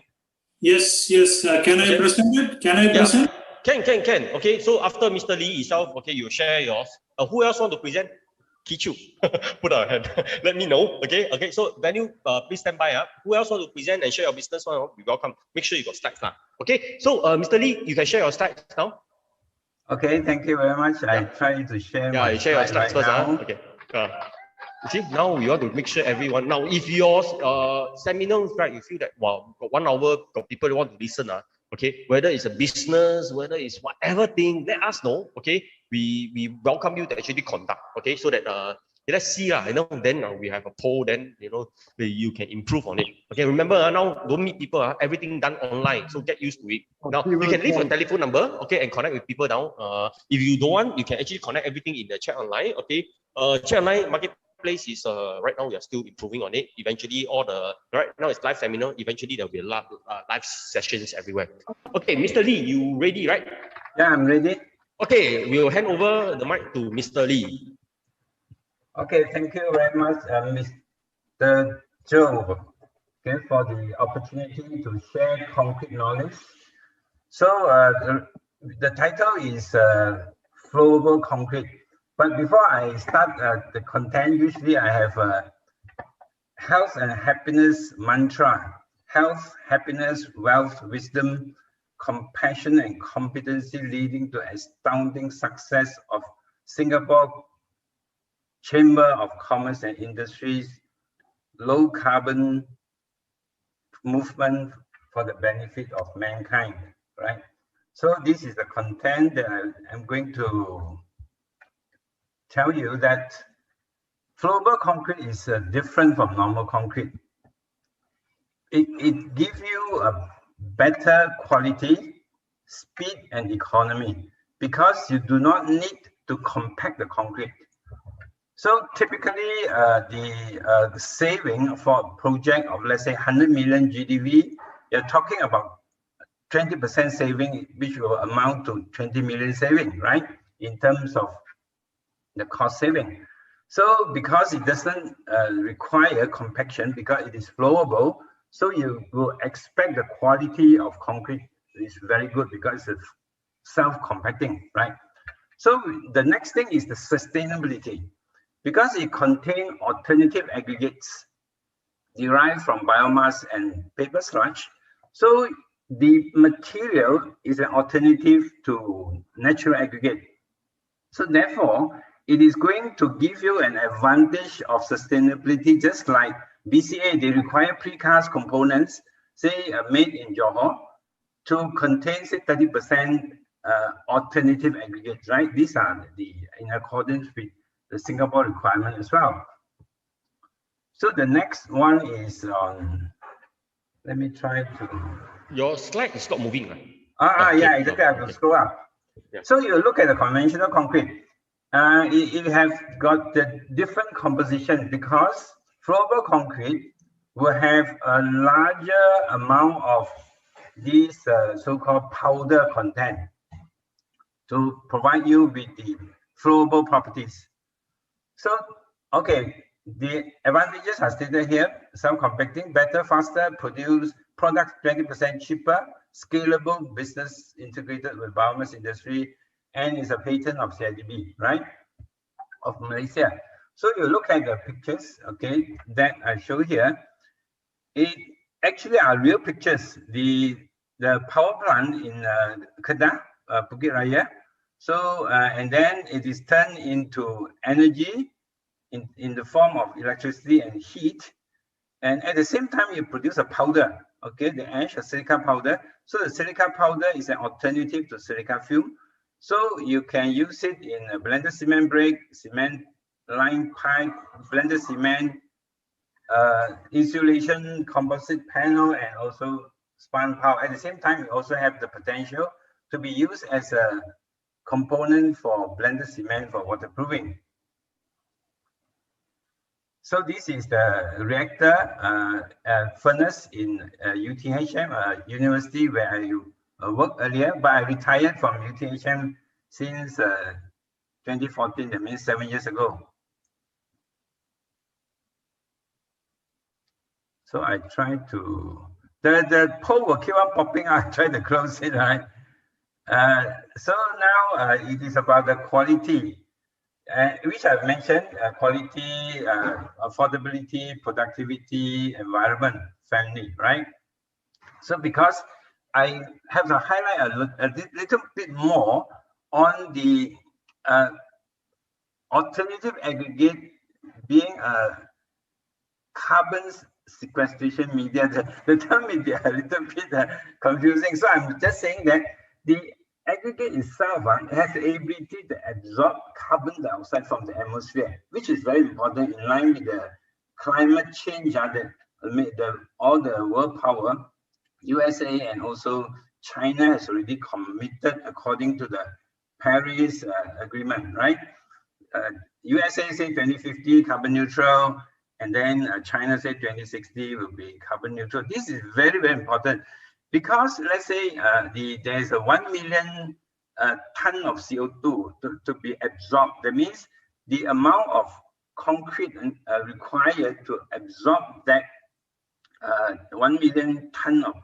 Speaker 5: Yes, yes. Can I present it? Can I present?
Speaker 1: Can. Okay, so after Mr. Lee itself, okay, you share yours. Who else want to present? Kichu, put our hand. Let me know. Okay. So venue, please stand by. Who else want to present and share your business? You're welcome. Make sure you got slides now. Okay. So Mr. Lee, you can share your slides now.
Speaker 4: Okay, thank you very much. I try to share my
Speaker 1: you share your slides
Speaker 4: right
Speaker 1: first.
Speaker 4: now.
Speaker 1: Okay. You see, now we want to make sure everyone. Now, if your seminars, right, you feel that wow, got 1 hour, got people who want to listen. Okay, whether it's a business, whether it's whatever thing, let us know. Okay, we welcome you to actually conduct. Okay, so that let's see then we have a poll, then you can improve on it. Okay, remember now don't meet people. Everything done online, so get used to it. Now you can leave your telephone number, okay, and connect with people now. If you don't want, you can actually connect everything in the chat online. Okay, chat online marketplace is right now we are still improving on it. Eventually, right now it's live seminar. Eventually there'll be a lot live sessions everywhere. Okay, Mr. Lee, you ready, right?
Speaker 4: Yeah, I'm ready.
Speaker 1: Okay, we'll hand over the mic to Mr. Lee.
Speaker 4: Okay, thank you very much, Mr. Joe, okay, for the opportunity to share concrete knowledge. So the title is flowable concrete. But before I start the content, usually I have a health and happiness mantra. Health, happiness, wealth, wisdom, compassion, and competency leading to astounding success of Singapore Chamber of Commerce and Industries low carbon movement for the benefit of mankind, right? So this is the content that I'm going to tell you, that flowable concrete is different from normal concrete. It gives you a better quality, speed, and economy because you do not need to compact the concrete. So typically, the saving for a project of, let's say, 100 million GDV, you're talking about 20% saving, which will amount to 20 million saving, right? In terms of the cost saving. So because it doesn't require compaction, because it is flowable, so you will expect the quality of concrete is very good because it's self-compacting, right? So the next thing is the sustainability. Because it contains alternative aggregates derived from biomass and paper sludge, so the material is an alternative to natural aggregate. So therefore, it is going to give you an advantage of sustainability, just like BCA, they require precast components, say made in Johor, to contain, say, 30% alternative aggregates, right? These are in accordance with the Singapore requirement as well. So the next one is on, let me try to.
Speaker 1: Your slide is not moving, right?
Speaker 4: Yeah, exactly. I have to scroll up. Yeah. So you look at the conventional concrete. It has got the different composition because flowable concrete will have a larger amount of these so-called powder content to provide you with the flowable properties. So, okay, the advantages are stated here: self-compacting, better, faster, produce products 20% cheaper, scalable, business integrated with biomass industry, and is a patent of CIDB, right, of Malaysia. So you look at the pictures, okay, that I show here. It actually are real pictures. The power plant in Kedah, Bukit Raya. So and then it is turned into energy in the form of electricity and heat, and at the same time you produce a powder, okay, the ash or silica powder. So the silica powder is an alternative to silica fume, so you can use it in a blended cement brick, cement line pipe, blended cement, insulation composite panel, and also spun power. At the same time, you also have the potential to be used as a component for blended cement for waterproofing. So this is the reactor furnace in UTHM, university, where work earlier, but I retired from UTHM since 2014, that means 7 years ago. So I try to, the poll will keep on popping out. I try to close it, right? So now it is about the quality, which I've mentioned, quality, affordability, productivity, environment, family, right? So because I have to highlight a little bit more on the alternative aggregate being a carbon sequestration media. The term may be a little bit confusing. So I'm just saying that the aggregate itself has the ability to absorb carbon dioxide from the atmosphere, which is very important in line with the climate change that all the world power, USA and also China has already committed according to the Paris Agreement, right? USA say 2050 carbon neutral, and then China say 2060 will be carbon neutral. This is very, very important because let's say there's a 1 million ton of CO2 to be absorbed. That means the amount of concrete required to absorb that 1 million ton of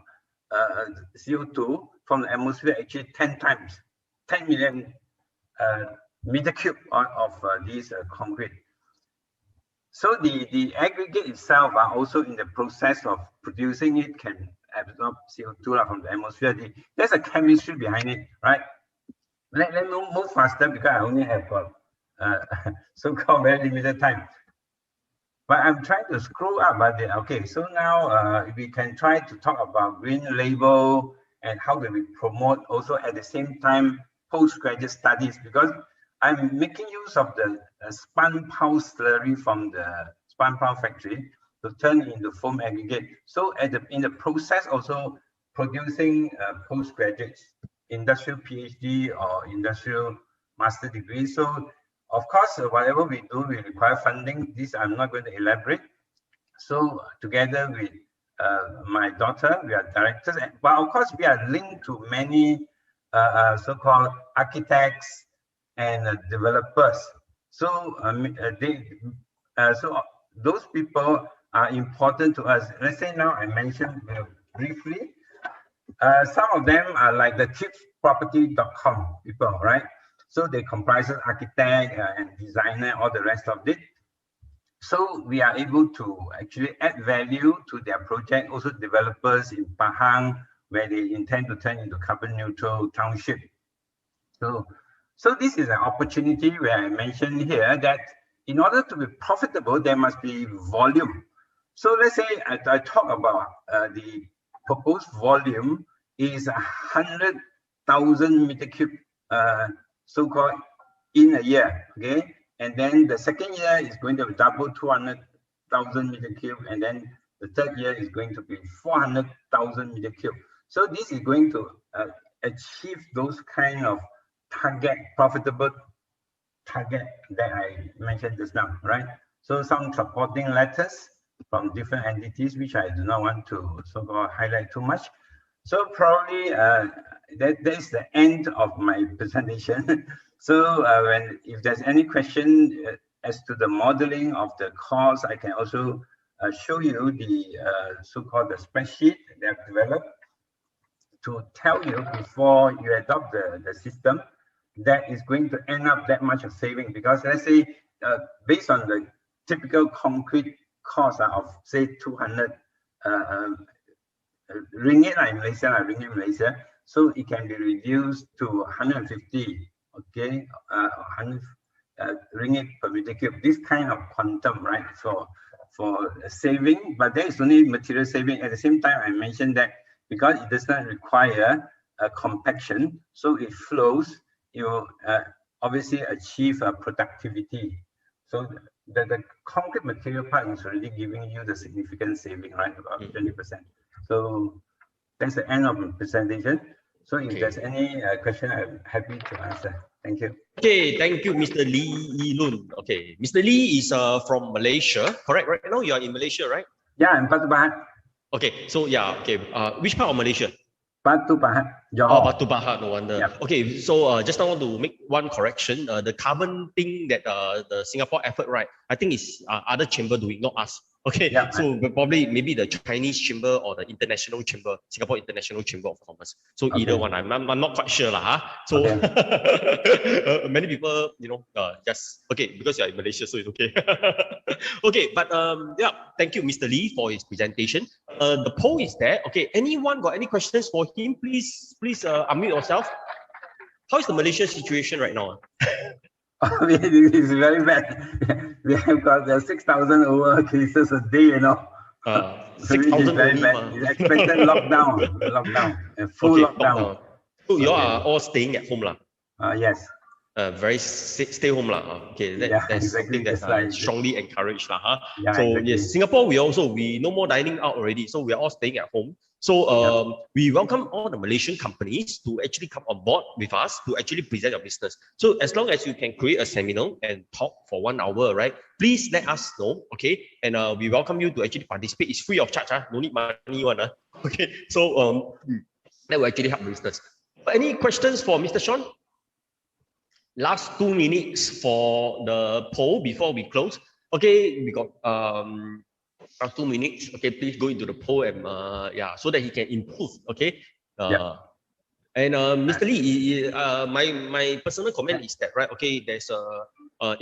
Speaker 4: CO2 from the atmosphere actually 10 times, 10 million meter cube of these concrete. So the aggregate itself are also in the process of producing it, can absorb CO2 from the atmosphere. There's a chemistry behind it, right? Let me move faster because I only have so-called very limited time. But I'm trying to scroll up, but okay, so now we can try to talk about green label and how do we promote also at the same time postgraduate studies, because I'm making use of the spun pulp slurry from the spun pulp factory to turn into foam aggregate. So in the process also producing postgraduates, industrial PhD or industrial master degree. So of course, whatever we do, we require funding. This I'm not going to elaborate. So together with my daughter, we are directors, but of course we are linked to many so-called architects and developers. So so those people are important to us. Let's say now I mentioned briefly, some of them are like the tipsproperty.com people, right? So they comprise architect and designer, all the rest of it. So we are able to actually add value to their project. Also developers in Pahang, where they intend to turn into carbon neutral township. So this is an opportunity where I mentioned here that in order to be profitable, there must be volume. So let's say I talk about the proposed volume is 100,000 meter cube, so-called in a year, okay? And then the second year is going to double 200,000 meter cube, and then the third year is going to be 400,000 meter cube. So this is going to achieve those kind of target, profitable target that I mentioned just now, right? So some supporting letters from different entities, which I do not want to so-called highlight too much. So probably that is the end of my presentation. So if there's any question as to the modeling of the course, I can also show you the so-called the spreadsheet that I've developed to tell you before you adopt the system that is going to end up that much of saving. Because let's say based on the typical concrete cost of say 200 ringgit in Malaysia, so it can be reduced to 150, okay, 100 ringgit per meter cube. This kind of quantum, right, for saving, but there is only material saving. At the same time, I mentioned that because it does not require a compaction, so it flows, you obviously achieve productivity. So the concrete material part is already giving you the significant saving, right, about 20%. So that's the end of the presentation. So if there's any question, I'm happy to answer. Thank you.
Speaker 1: Okay, thank you, Mr. Lee Loon. Okay, Mr. Lee is from Malaysia, correct? Right now you are in Malaysia, right?
Speaker 4: Yeah, I'm Batu Pahat.
Speaker 1: Okay, so yeah, okay. Which part of Malaysia?
Speaker 4: Batu Pahat,
Speaker 1: Oh,
Speaker 4: Johor.
Speaker 1: Batu Pahat, no wonder.
Speaker 4: Yeah.
Speaker 1: Okay, so just now I want to make one correction. The carbon thing that the Singapore effort, right? I think is other chamber doing, not us. Okay,
Speaker 4: Yeah.
Speaker 1: so probably maybe the Chinese chamber or the international chamber, Singapore International Chamber of Commerce. So either
Speaker 4: Okay.
Speaker 1: one, I'm not quite sure lah. Huh? So many people, just okay because you're in Malaysia, so it's okay. Okay, but yeah, thank you, Mr. Lee, for his presentation. The poll is there. Okay, anyone got any questions for him? Please unmute yourself. How is the Malaysia situation right now?
Speaker 4: It's very bad. We have got 6,000 over cases a day, you know.
Speaker 1: 6,000
Speaker 4: very
Speaker 1: only,
Speaker 4: bad. It's expected lockdown, a full lockdown.
Speaker 1: So you all are all staying at home lah.
Speaker 4: Yes.
Speaker 1: Very stay home lah. Okay,
Speaker 4: Yeah,
Speaker 1: that's
Speaker 4: exactly.
Speaker 1: something that
Speaker 4: That's
Speaker 1: strongly encouraged lah. Huh?
Speaker 4: Yeah,
Speaker 1: So
Speaker 4: exactly.
Speaker 1: yes, Singapore we no more dining out already. So we are all staying at home. So we welcome all the Malaysian companies to actually come on board with us to actually present your business. So as long as you can create a seminar and talk for 1 hour, right? Please let us know, okay? And we welcome you to actually participate. It's free of charge, no need money one. Okay, so that will actually help the business. Any questions for Mr. Sean? Last 2 minutes for the poll before we close. Okay, we got last 2 minutes. Okay, please go into the poll and so that he can improve. Okay. And Mr. Lee, my personal comment is that okay, there's a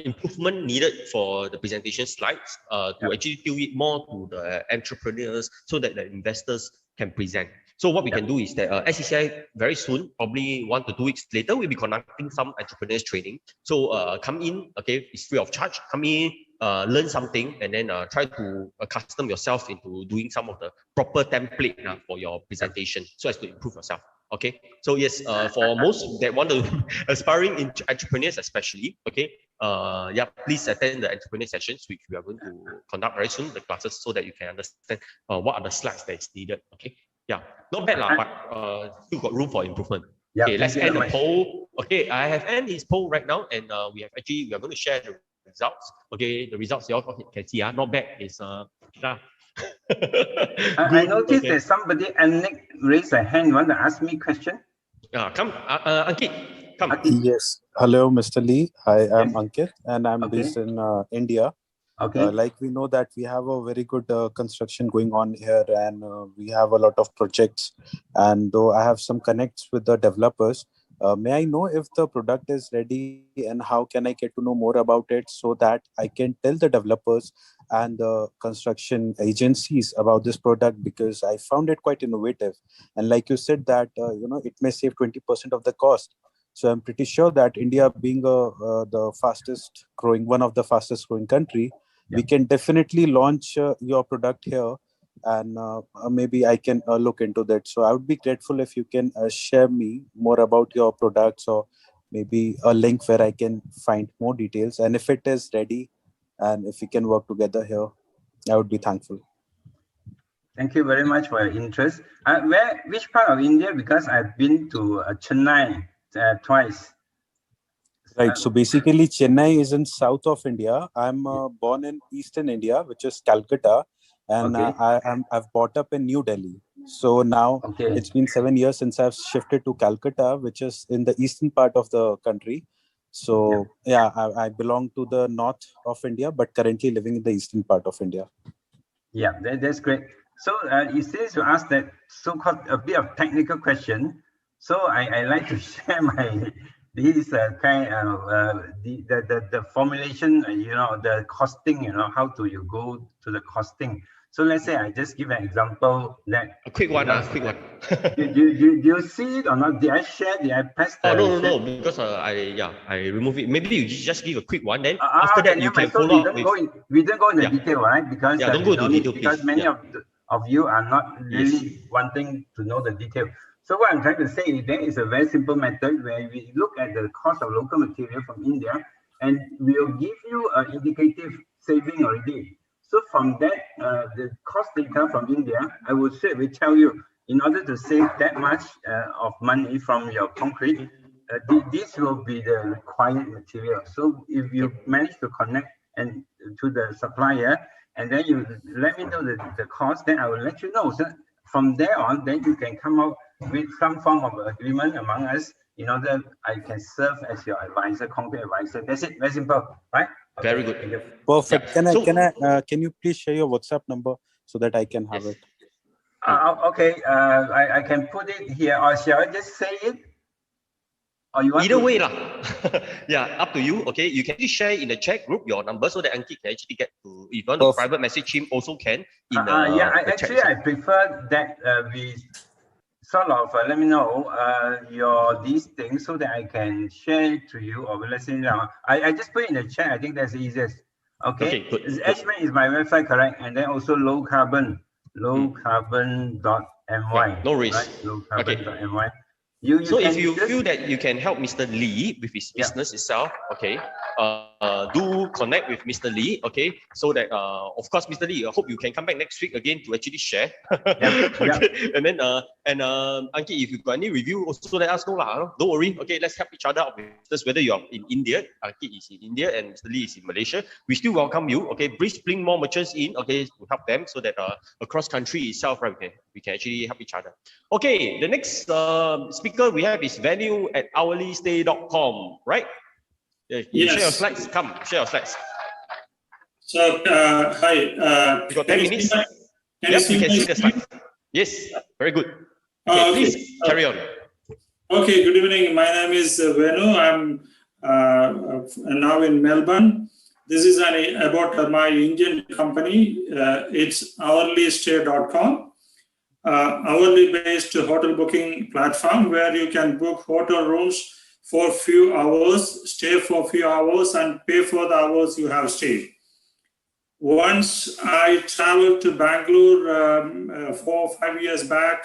Speaker 1: improvement needed for the presentation slides to actually do it more to the entrepreneurs so that the investors can present. So what we can do is that SCCI very soon, probably 1 to 2 weeks later, we'll be conducting some entrepreneurs training. So come in, okay, it's free of charge. Come in, learn something, and then try to accustom yourself into doing some of the proper template for your presentation so as to improve yourself. Okay, so yes, for most that want to aspiring entrepreneurs especially, okay, please attend the entrepreneur sessions which we are going to conduct very soon, the classes, so that you can understand what are the slides that is needed. Okay, not bad lah, but still got room for improvement. Okay, let's end the poll. Okay, I have ended his poll right now, and we are going to share the results. Okay, the results you all can see, not bad. It's
Speaker 4: I noticed that somebody, Nick, raised a hand. You want to ask me a question?
Speaker 1: Come, Ankit, come.
Speaker 6: Yes. Hello, Mr. Lee. I am Ankit, and I'm based in India.
Speaker 4: Okay.
Speaker 6: Like we know that we have a very good construction going on here, and we have a lot of projects. And though I have some connects with the developers, may I know if the product is ready and how can I get to know more about it so that I can tell the developers and the construction agencies about this product, because I found it quite innovative. And like you said that, it may save 20% of the cost. So I'm pretty sure that India being the fastest growing, one of the fastest growing country, we can definitely launch your product here, and maybe I can look into that. So I would be grateful if you can share me more about your products, or maybe a link where I can find more details. And if it is ready, and if we can work together here, I would be thankful.
Speaker 4: Thank you very much for your interest. Which part of India? Because I've been to Chennai twice.
Speaker 6: Right. So basically, Chennai is in south of India. I'm born in eastern India, which is Calcutta, and I've brought up in New Delhi. So now it's been 7 years since I've shifted to Calcutta, which is in the eastern part of the country. So I belong to the north of India, but currently living in the eastern part of India.
Speaker 4: Yeah, that's great. So since you asked that so-called a bit of technical question, so I like to share this kind of the formulation, the costing, how do you go to the costing? So let's say I just give an example that
Speaker 1: a quick one.
Speaker 4: Do you see it or not? Did I share? Did I press the
Speaker 1: no, because I remove it. Maybe you just give a quick one, then after that you can follow up with.
Speaker 4: We don't go into detail, right? Because
Speaker 1: don't go into detail,
Speaker 4: because many of you are not really wanting to know the detail. So what I'm trying to say is there is a very simple method where we look at the cost of local material from India, and we'll give you an indicative saving already. So from that, the cost data from India, I would straightaway tell you, in order to save that much of money from your concrete, this will be the required material. So if you manage to connect and to the supplier, and then you let me know the cost, then I will let you know. So from there on, then you can come out with some form of agreement among us in order I can serve as your advisor, concrete advisor. That's it. Very simple, right? Okay.
Speaker 1: Very good.
Speaker 6: Perfect.
Speaker 1: Yeah.
Speaker 6: Can you please share your WhatsApp number so that I can have
Speaker 1: Yes.
Speaker 6: it?
Speaker 4: Okay. I can put it here, or shall I just say it? Or you want
Speaker 1: Either
Speaker 4: to...
Speaker 1: way lah. Yeah, up to you. Okay, you can actually share in the chat group your number so that Ankit can actually get to. If you want to
Speaker 6: Perfect.
Speaker 1: private message him, also can in
Speaker 4: Yeah,
Speaker 1: the
Speaker 4: actually
Speaker 1: chat.
Speaker 4: I prefer that we sort of let me know these things so that I can share it to you, or let's say I just put it in the chat. I think that's the easiest. Okay,
Speaker 1: good.
Speaker 4: HMAN is my website, correct? And then also low carbon dot my.
Speaker 1: Yeah, no worries.
Speaker 4: Right? Low carbon
Speaker 1: Okay.
Speaker 4: dot my. You
Speaker 1: So
Speaker 4: can
Speaker 1: if you
Speaker 4: just...
Speaker 1: feel that you can help Mr. Lee with his business itself, okay, do connect with Mr. Lee, okay, so that of course, Mr. Lee, I hope you can come back next week again to actually share. Okay. And then Ankit, if you've got any review, also let us know lah. Don't worry, okay, let's help each other out with this. Whether you are in India, Ankit is in India and Mr. Lee is in Malaysia, we still welcome you. Okay, please bring more merchants in, okay, to help them so that across country itself, right, we can actually help each other. Okay, the next speaker we have is venue@hourlystay.com, right? You
Speaker 5: Yes.
Speaker 1: share your slides. Come, share your slides.
Speaker 5: So, hi.
Speaker 1: You got 10 minutes?
Speaker 5: Can
Speaker 1: Yep,
Speaker 5: you see
Speaker 1: can
Speaker 5: my
Speaker 1: see the
Speaker 5: screen?
Speaker 1: slides. Yes, very good. Okay, please carry on.
Speaker 5: Okay, good evening. My name is Venu. I'm now in Melbourne. This is about my Indian company. It's hourlystay.com. Hourly based hotel booking platform where you can book hotel rooms for few hours, stay for few hours, and pay for the hours you have stayed. Once I traveled to Bangalore 4 or 5 years back.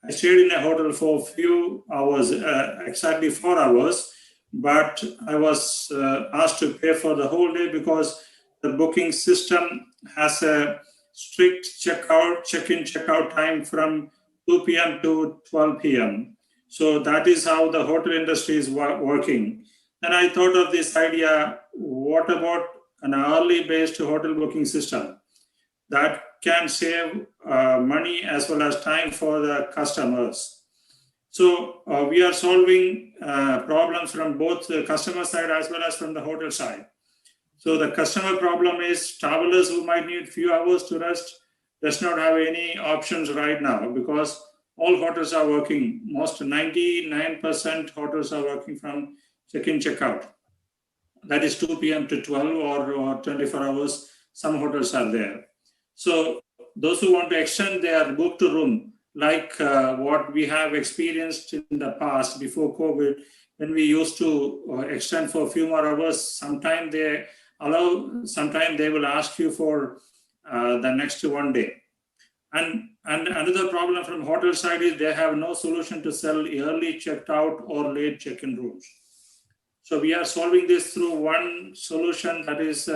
Speaker 5: I stayed in a hotel for a few hours, exactly 4 hours, but I was asked to pay for the whole day because the booking system has a strict check-in, check-out time from 2 p.m. to 12 p.m. So that is how the hotel industry is working. And I thought of this idea, what about an hourly-based hotel booking system that can save money as well as time for the customers. So we are solving problems from both the customer side as well as from the hotel side. So the customer problem is travelers who might need few hours to rest does not have any options right now because all hotels are working. Most 99% hotels are working from check-in, check-out. That is 2 p.m. to 12 or 24 hours. Some hotels are there. So those who want to extend their book to room, like what we have experienced in the past before COVID, when we used to extend for a few more hours, sometimes they allow, sometimes they will ask you for the next one day. And another problem from hotel side is they have no solution to sell early checked out or late check-in rooms. So we are solving this through one solution, that is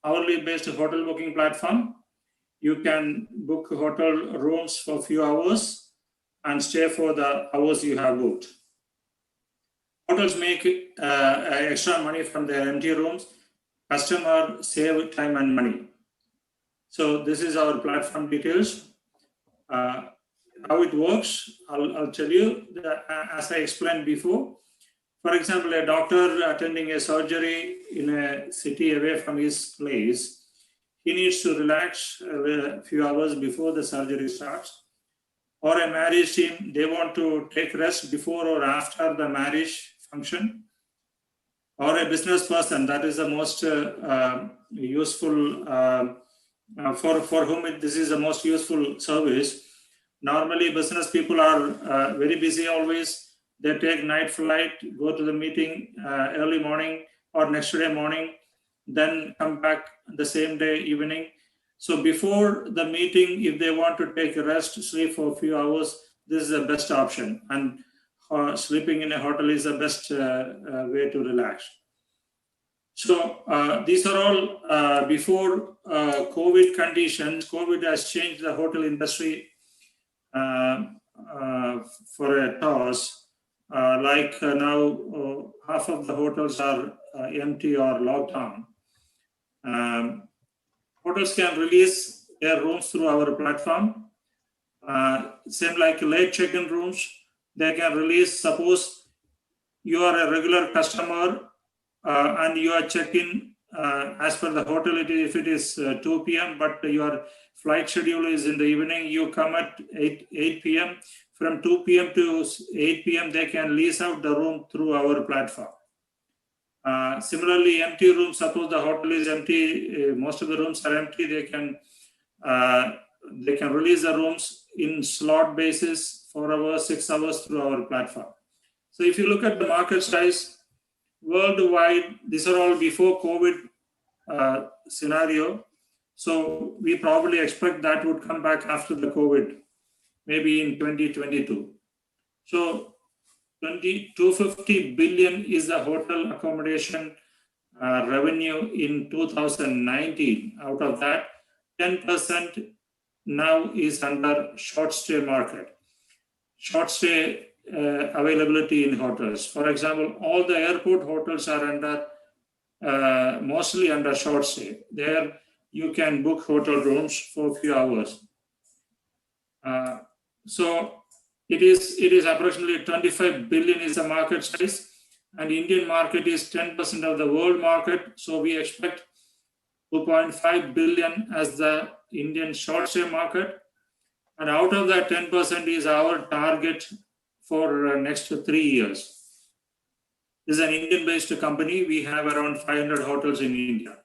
Speaker 5: hourly based hotel booking platform. You can book hotel rooms for a few hours and stay for the hours you have booked. Hotels make extra money from their empty rooms. Customer save time and money. So this is our platform details. How it works, I'll tell you, as I explained before. For example, a doctor attending a surgery in a city away from his place, he needs to relax a few hours before the surgery starts. Or a marriage team, they want to take rest before or after the marriage function. Or a business person, that is the most useful, for whom this is the most useful service. Normally, business people are very busy always. They take night flight, go to the meeting early morning or next day morning, then come back the same day evening. So before the meeting, if they want to take a rest, sleep for a few hours, this is the best option. And sleeping in a hotel is the best way to relax. So these are all before COVID conditions. COVID has changed the hotel industry for a toss. Now half of the hotels are empty or locked down. Hotels can release their rooms through our platform. Same like late check-in rooms. They can release, suppose you are a regular customer and you are check-in as per the hotel, if it is 2 p.m., but your flight schedule is in the evening, you come at 8 p.m. From 2 p.m. to 8 p.m., they can lease out the room through our platform. Similarly, empty rooms, suppose the hotel is empty, most of the rooms are empty, they can release the rooms in slot basis, 4 hours, 6 hours through our platform. So if you look at the market size worldwide, these are all before COVID scenario. So we probably expect that would come back after the COVID, maybe in 2022. So 250 billion is the hotel accommodation revenue in 2019. Out of that, 10% now is under short stay market. Short stay availability in hotels. For example, all the airport hotels are under mostly under short stay. There you can book hotel rooms for a few hours. So it is approximately 25 billion is the market size, and Indian market is 10% of the world market. So we expect 2.5 billion as the Indian short stay market, and out of that 10% is our target for next 3 years. This is an Indian-based company. We have around 500 hotels in India.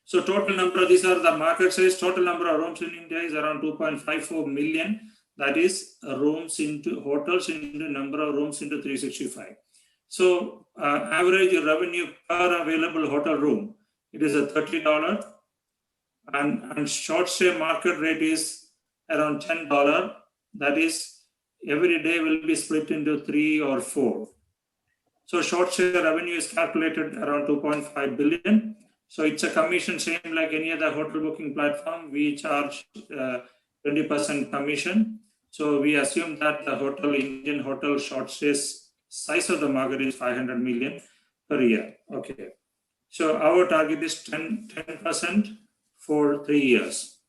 Speaker 5: So total number, these are the market size. Total number of rooms in India is around 2.54 million. That is rooms into hotels into number of rooms into 365. So average revenue per available hotel room, it is a $30, and short stay market rate is around $10. That is, every day will be split into 3 or 4. So short stay revenue is calculated around 2.5 billion. So it's a commission, same like any other hotel booking platform. We charge 20% commission. So we assume that the Indian hotel short stays size of the market is 500 million per year. Okay. So our target is 10% for 3 years.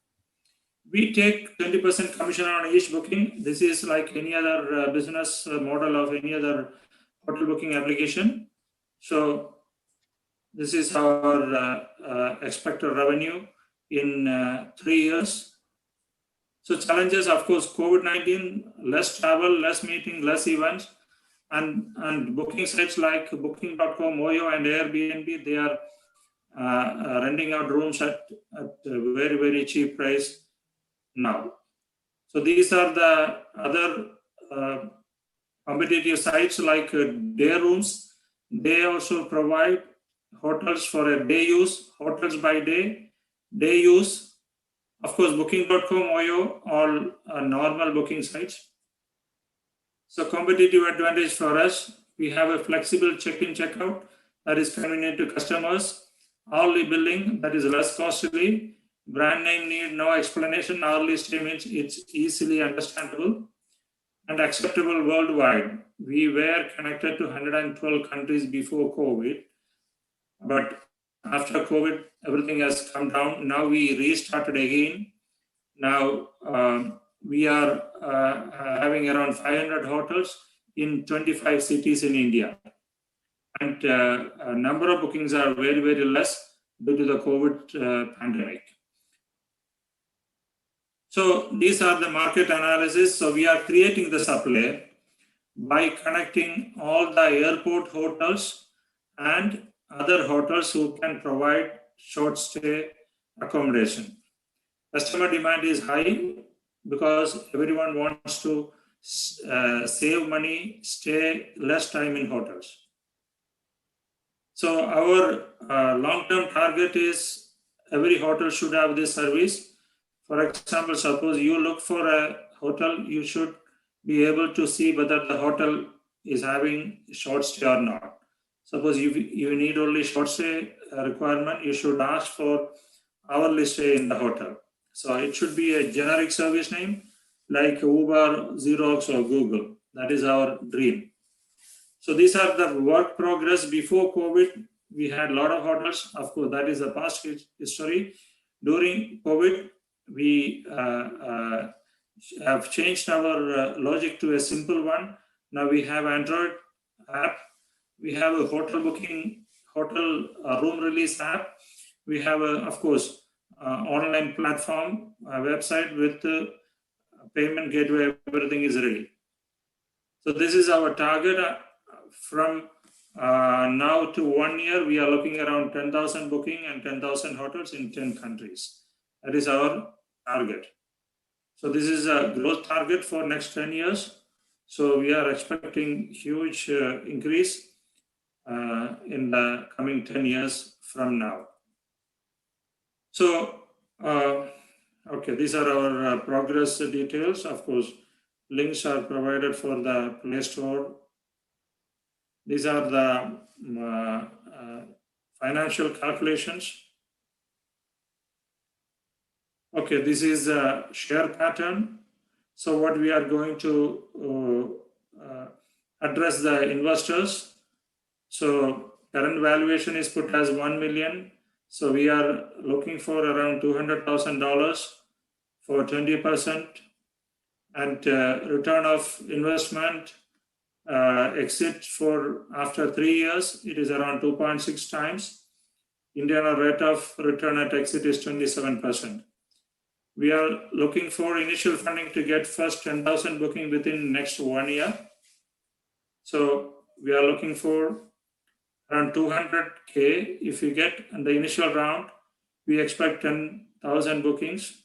Speaker 5: We take 20% commission on each booking. This is like any other business model of any other hotel booking application. So this is our expected revenue in 3 years. So challenges, of course, COVID-19, less travel, less meeting, less events, and booking sites like Booking.com, Oyo, and Airbnb, they are renting out rooms at a very, very cheap price now. So these are the other competitive sites like day rooms. They also provide hotels for a day use, hotels by day use. Of course, Booking.com, Oyo, all normal booking sites. So competitive advantage for us, we have a flexible check-in, check-out that is convenient to customers. Hourly billing that is less costly. Brand name need no explanation. Hourly stay means it's easily understandable and acceptable worldwide. We were connected to 112 countries before COVID, but after COVID, everything has come down. Now we restarted again. Now we are having around 500 hotels in 25 cities in India. And number of bookings are very, very less due to the COVID pandemic. So these are the market analysis. So we are creating the supply by connecting all the airport hotels and other hotels who can provide short stay accommodation. Customer demand is high because everyone wants to save money, stay less time in hotels. So our long-term target is every hotel should have this service. For example, suppose you look for a hotel, you should be able to see whether the hotel is having short stay or not. Suppose you need only short stay requirement, you should ask for hourly stay in the hotel. So it should be a generic service name like Uber, Xerox, or Google. That is our dream. So these are the work progress. Before COVID, we had a lot of hotels. Of course, that is the past history. During COVID, we have changed our logic to a simple one. Now we have Android app. We have a hotel booking, hotel room release app. We have, of course, online platform, website with payment gateway, everything is ready. So this is our target. From now to 1 year, we are looking around 10,000 booking and 10,000 hotels in 10 countries. That is our target. So this is a growth target for next 10 years. So we are expecting huge increase in the coming 10 years from now. So, okay, these are our progress details. Of course, links are provided for the Play Store. These are the financial calculations. Okay, this is a share pattern. So what we are going to address the investors. So current valuation is put as 1 million. So we are looking for around $200,000 for 20%, and return of investment exit for after 3 years, it is around 2.6 times. Indian rate of return at exit is 27%. We are looking for initial funding to get first 10,000 booking within next 1 year. So we are looking for around 200K. If we get in the initial round, we expect 10,000 bookings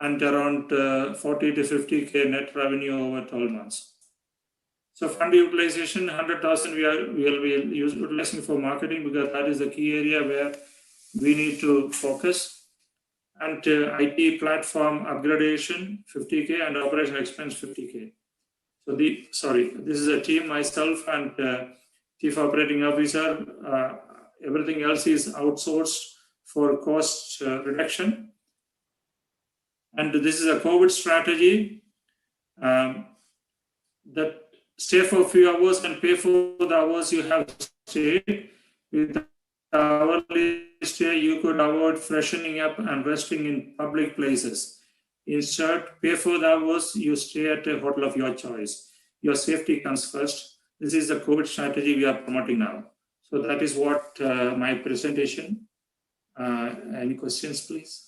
Speaker 5: and around 40 to 50K net revenue over 12 months. So fund utilization, 100,000 we will be utilizing for marketing, because that is the key area where we need to focus. And IT platform upgradation, 50K, and operational expense, 50K. So this is a team, myself and Chief Operating Officer. Everything else is outsourced for cost reduction. And this is a COVID strategy that stay for a few hours and pay for the hours you have stayed. With the hourly stay, you could avoid freshening up and resting in public places. Instead, pay for the hours you stay at a hotel of your choice. Your safety comes first. This is the COVID strategy we are promoting now. So that is what my presentation. Any questions, please?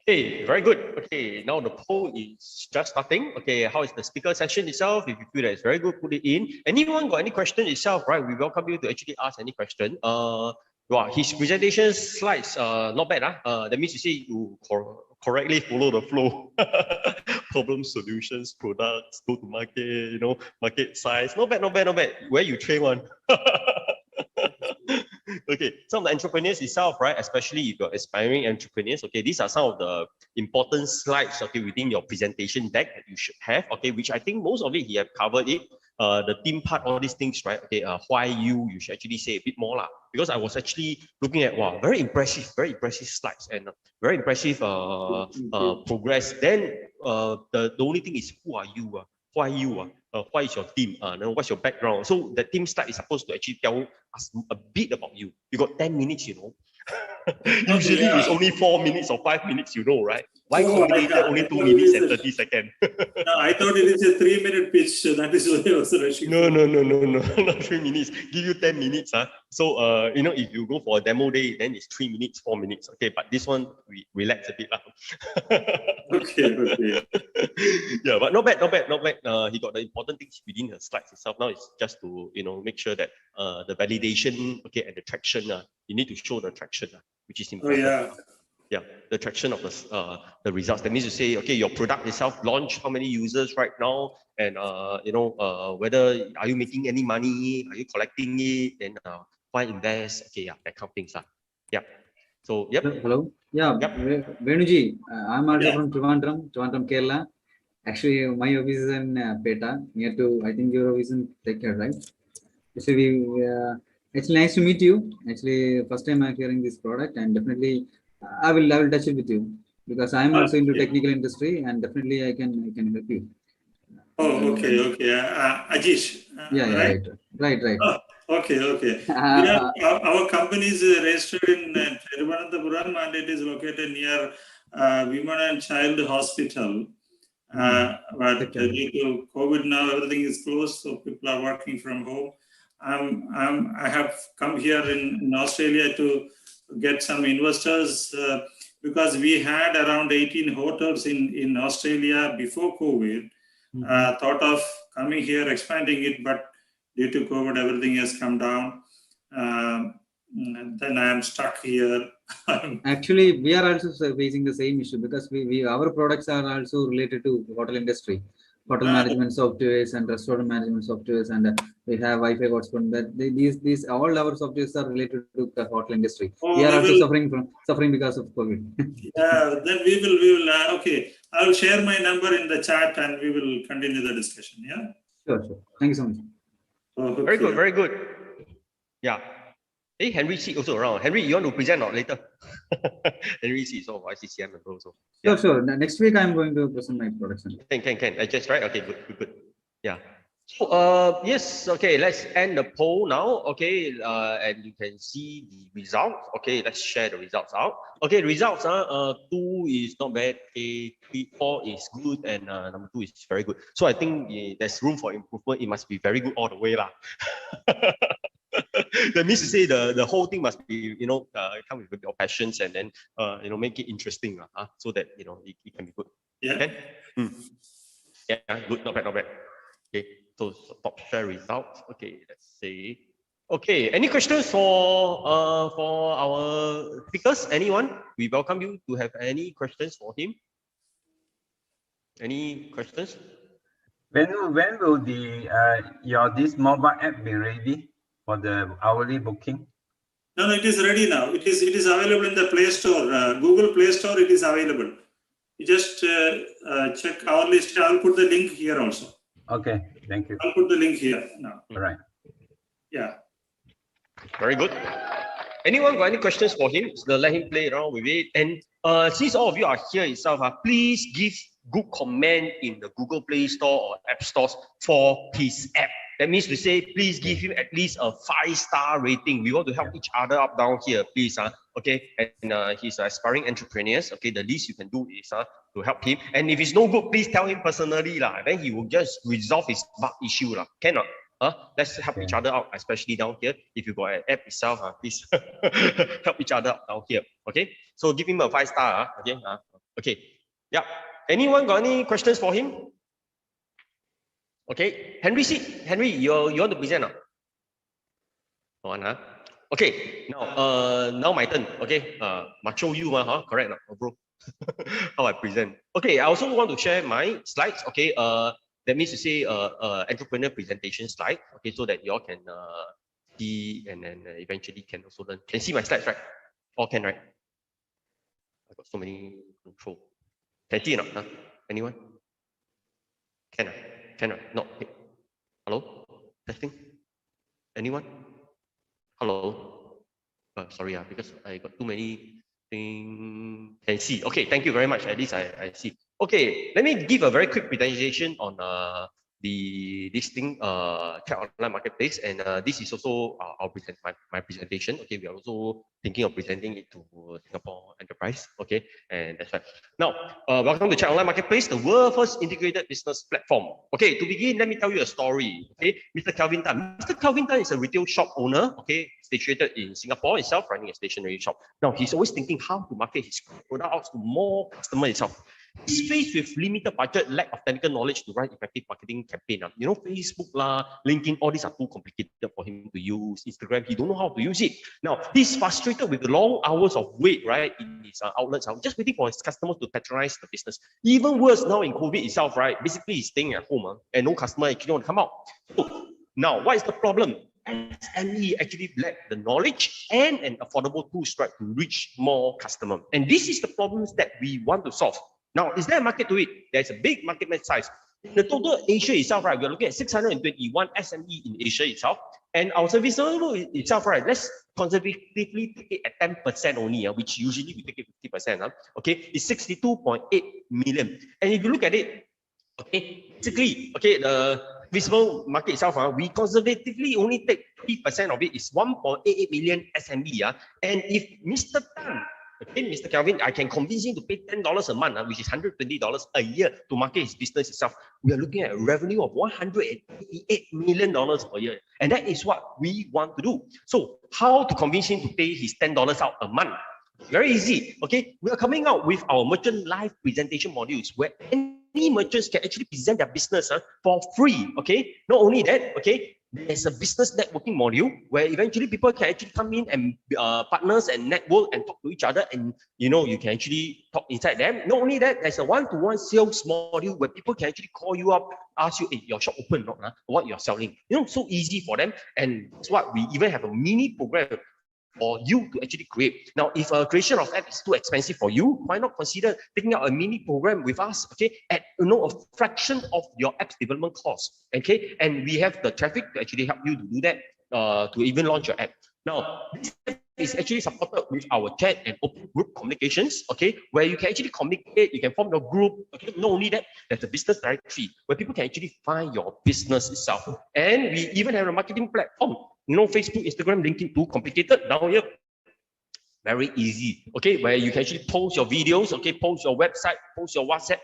Speaker 1: Okay, very good. Okay, now the poll is just starting. Okay, how is the speaker session itself? If you feel that it's very good, put it in. Anyone got any question itself, right? We welcome you to actually ask any question. Wow, his presentation slides, not bad. That means you say you correctly follow the flow. Problem, solutions, products, go to market, market size. Not bad, not bad, not bad. Where you train one? Okay, some of the entrepreneurs itself, right? Especially if you're aspiring entrepreneurs, okay, these are some of the important slides, okay, within your presentation deck that you should have, okay, which I think most of it he have covered it. The team part, all these things, right? Okay, why you should actually say a bit more lah. Because I was actually looking at, wow, very impressive slides and very impressive progress. Then the only thing is, who are you? Why you? Why is your team? What's your background? So the team slide is supposed to actually tell us a bit about you. You got 10 minutes, Usually it's only 4 minutes or 5 minutes, right? Why communicate only 2 minutes and 30 seconds?
Speaker 5: No, I thought it is a 3-minute pitch. So that is why I was rushing.
Speaker 1: No, not 3 minutes. Give you 10 minutes. So, if you go for a demo day, then it's 3 minutes, 4 minutes. Okay, but this one, we relax a bit.
Speaker 5: Okay.
Speaker 1: Yeah, but not bad. He got the important things within the slides itself. Now it's just to, make sure that the validation, okay, and the traction, you need to show the traction, which is important.
Speaker 5: Oh, yeah.
Speaker 1: Yeah, the traction of the results. That means to say, okay, your product itself launched, how many users right now, and whether are you making any money, are you collecting it, and why invest? Okay, yeah, that kind of things. Yeah. So, yep.
Speaker 7: Hello. Yeah, yep. Venuji, I'm also from Trivandrum, Kerala. Actually, my office is in Peta, near to, I think your office in Tekka, right? So it's nice to meet you. Actually, first time I'm hearing this product, and definitely I will touch it with you, because I'm also into technical industry, and definitely I can help you.
Speaker 5: Oh, okay. Ajish.
Speaker 7: Right.
Speaker 5: Oh, okay. Our company is registered in Thiruvananthapuram, and it is located near Women and Child Hospital. But due to COVID now, everything is closed, so people are working from home. I have come here in Australia to get some investors because we had around 18 hotels in Australia before COVID. Thought of coming here, expanding it, but due to COVID, everything has come down. Then I am stuck here.
Speaker 7: Actually, we are also facing the same issue because our products are also related to hotel industry, hotel management softwares and restaurant management softwares, and we have Wi-Fi hotspot. But these all our softwares are related to the hotel industry. We are also suffering because of COVID.
Speaker 5: Yeah, then we will. Okay, I will share my number in the chat and we will continue the discussion. Yeah.
Speaker 7: Sure. Thank you so much.
Speaker 5: Okay.
Speaker 1: Very good, very good. Yeah. Hey, Henry C also around. Henry, you want to present or later? Henry C is also SCCI member also. Yeah.
Speaker 7: Sure. Next week I'm going to present my production.
Speaker 1: Can. I just right? Okay, good. Yeah. So yes, okay, let's end the poll now. Okay, and you can see the results. Okay, let's share the results out. Okay, results 2 is not bad. Okay, 4 is good, and number 2 is very good. So I think there's room for improvement. It must be very good all the way lah. That means to say the whole thing must be, come with your passions and then make it interesting so that it can be good.
Speaker 5: Yeah.
Speaker 1: Okay? Yeah, good, not bad. Okay, so top share results. Okay, let's see. Okay, any questions for our speakers? Anyone? We welcome you to have any questions for him. Any questions?
Speaker 4: When will this mobile app be ready for the hourly booking?
Speaker 5: No, it is ready now. It is available in the Play Store, Google Play Store. It is available. You just check our list. I'll put the link here also.
Speaker 4: Okay, thank you.
Speaker 5: I'll put the link here now.
Speaker 4: All right.
Speaker 5: Yeah.
Speaker 1: Very good. Anyone got any questions for him? So let him play around with it. And since all of you are here itself, please give good comment in the Google Play Store or App Stores for his app. That means to say, please give him at least a 5-star rating. We want to help each other up down here, please. Okay, and he's aspiring entrepreneurs. Okay, the least you can do is to help him. And if it's no good, please tell him personally lah. Then he will just resolve his bug issue lah. Cannot. Let's help each other out, especially down here. If you got an app itself, please help each other out down here. Okay, so give him a 5-star. Okay. Okay. Yeah. Anyone got any questions for him? Okay, Henry, you want to present now? Okay, now my turn. Okay, macho you correct bro? How I present? Okay, I also want to share my slides. Okay, that means to say entrepreneur presentation slide. Okay, so that you all can see and then eventually can also learn. Can see my slides, right? All can, right? I got so many control. Can see or not? Anyone? Can? Cannot. No. Hello? Testing? Anyone? Hello? Sorry, because I got too many things. Can see. Okay, thank you very much. At least I see. Okay, let me give a very quick presentation on this thing, Chat Online Marketplace, and this is also my presentation. Okay, we are also thinking of presenting it to Singapore enterprise. Okay, and that's right. Now, welcome to Chat Online Marketplace, the world's first integrated business platform. Okay, to begin, let me tell you a story. Okay, Mr. Kelvin Tan. Mr. Kelvin Tan is a retail shop owner. Okay, situated in Singapore itself, running a stationery shop. Now, he's always thinking how to market his product out to more customers itself. He's faced with limited budget, lack of technical knowledge to run effective marketing campaign. Facebook LinkedIn, all these are too complicated for him to use. Instagram, he don't know how to use it. Now, he's frustrated with the long hours of wait, right, in his outlets, just waiting for his customers to patronize the business. Even worse now in COVID itself, right, basically he's staying at home and no customer actually want to come out. So, now, what is the problem? SME actually lack the knowledge and an affordable tools, right, to reach more customers. And this is the problems that we want to solve. Now, is there a market to it? There's a big market size. In the total Asia itself, right, we're looking at 621 SME in Asia itself. And our service level itself, right, let's conservatively take it at 10% only, which usually we take it 50%. Okay, it's 62.8 million. And if you look at it, okay, basically, okay, the visible market itself, we conservatively only take 3% of it is 1.88 million SME. And if Mr. Tan okay, Mr. Calvin, I can convince him to pay $10 a month, which is $120 a year to market his business itself. We are looking at a revenue of $188 million per year. And that is what we want to do. So how to convince him to pay his $10 out a month? Very easy. Okay, we are coming out with our merchant live presentation modules where any merchants can actually present their business for free. Okay, not only that, okay, there's a business networking module where eventually people can actually come in and partners and network and talk to each other, and you can actually talk inside them. Not only that, there's a one-to-one sales module where people can actually call you up, ask you, hey, your shop open or not, what you're selling. So easy for them. And that's what we even have a mini program for you to actually create. Now, if a creation of app is too expensive for you, why not consider taking out a mini program with us, okay, at a fraction of your app's development cost, okay? And we have the traffic to actually help you to do that, to even launch your app. Now, this app is actually supported with our chat and open group communications, okay, where you can actually communicate, you can form your group, okay. Not only that, there's a business directory where people can actually find your business itself. And we even have a marketing platform. Facebook, Instagram, LinkedIn, too complicated. Now here, very easy, okay, where you can actually post your videos, okay, post your website, post your WhatsApp.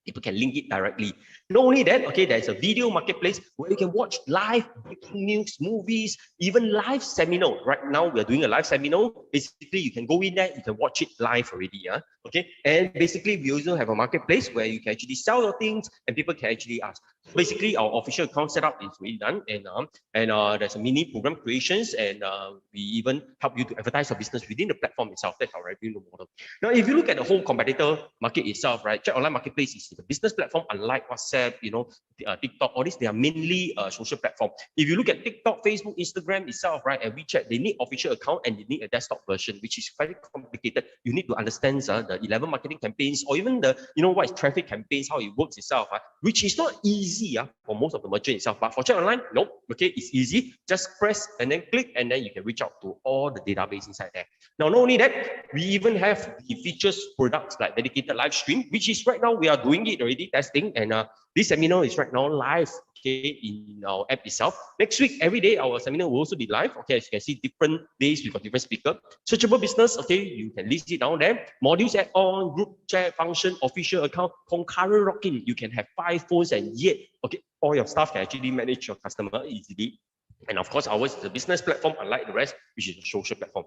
Speaker 1: People can link it directly. Not only that, okay, there's a video marketplace where you can watch live breaking news, movies, even live seminar. Right now, we are doing a live seminar. Basically, you can go in there, you can watch it live already. Okay. And basically, we also have a marketplace where you can actually sell your things and people can actually ask. Basically, our official account setup is already done, and there's a mini program creations, and we even help you to advertise your business within the platform itself. That's our revenue model. Now, if you look at the whole competitor market itself, right, Chat Online Marketplace is the business platform, unlike WhatsApp, TikTok, all this, they are mainly social platform. If you look at TikTok, Facebook, Instagram itself, right, and WeChat, they need official account and they need a desktop version, which is very complicated. You need to understand the 11 marketing campaigns, or even the, what is traffic campaigns, how it works itself, which is not easy for most of the merchant itself. But for Chat Online, nope, okay, it's easy. Just press and then click, and then you can reach out to all the database inside there. Now, not only that, we even have the features products like dedicated live stream, which is right now we are doing it already, testing, and this seminar is right now live, okay, in our app itself. Next week, every day, our seminar will also be live. Okay, as you can see, different days we've got different speaker. Searchable business, okay, you can list it down there. Modules add-on, group chat function, official account, concurrent login. You can have 5 phones, and yet, okay, all your staff can actually manage your customer easily. And of course, ours is a business platform, unlike the rest, which is a social platform.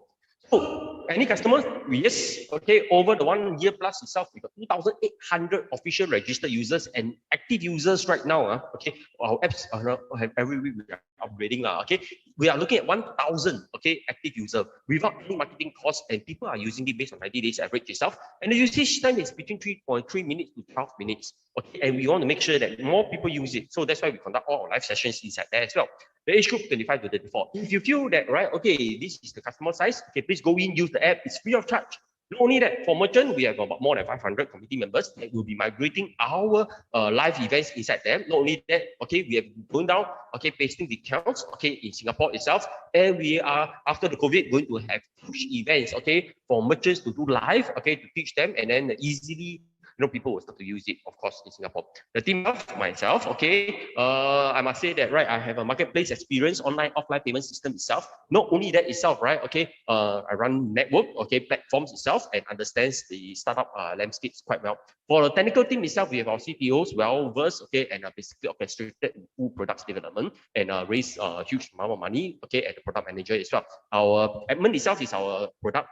Speaker 1: So, any customers? Yes. Okay, over the 1 year plus itself, we got 2,800 official registered users and active users right now. Okay, our apps are every week we are upgrading. Okay, we are looking at 1,000 active users without any marketing cost, and people are using it based on 90 days average itself. And the usage time is between 3.3 minutes to 12 minutes. Okay, and we want to make sure that more people use it. So that's why we conduct all our live sessions inside there as well. The age group 25 to 34. If you feel that, right, okay, this is the customer size, okay, please go in, use the app. It's free of charge. Not only that, for merchant, we have about more than 500 community members that will be migrating our live events inside them. Not only that, okay, we have going down, okay, pasting the accounts, okay, in Singapore itself, and we are, after the COVID, going to have huge events, okay, for merchants to do live, okay, to teach them, and then easily, people will start to use it, of course, in Singapore. The team of myself, okay, I must say that, right, I have a marketplace experience, online, offline payment system itself. Not only that itself, right, okay, I run network, okay, platforms itself, and understands the startup landscapes quite well. For the technical team itself, we have our CTOs, well-versed, okay, and basically orchestrated in full products development, and raise a huge amount of money, okay, at the product manager as well. Our admin itself is our product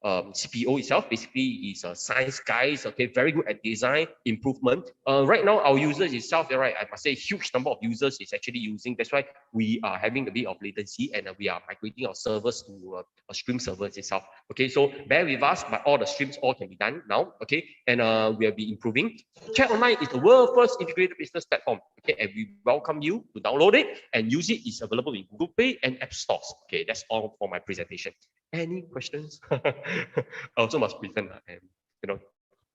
Speaker 1: CPO itself. Basically is a science guys, okay, very good at design improvement. Right now our users itself, right, I must say huge number of users is actually using. That's why we are having a bit of latency, and we are migrating our servers to a stream servers itself. Okay, so bear with us, but all the streams all can be done now. Okay, and we'll be improving. Chat Online is the world's first integrated business platform. Okay, and we welcome you to download it and use it. It's available in Google Play and App Stores. Okay, that's all for my presentation. Any questions? I also must present, and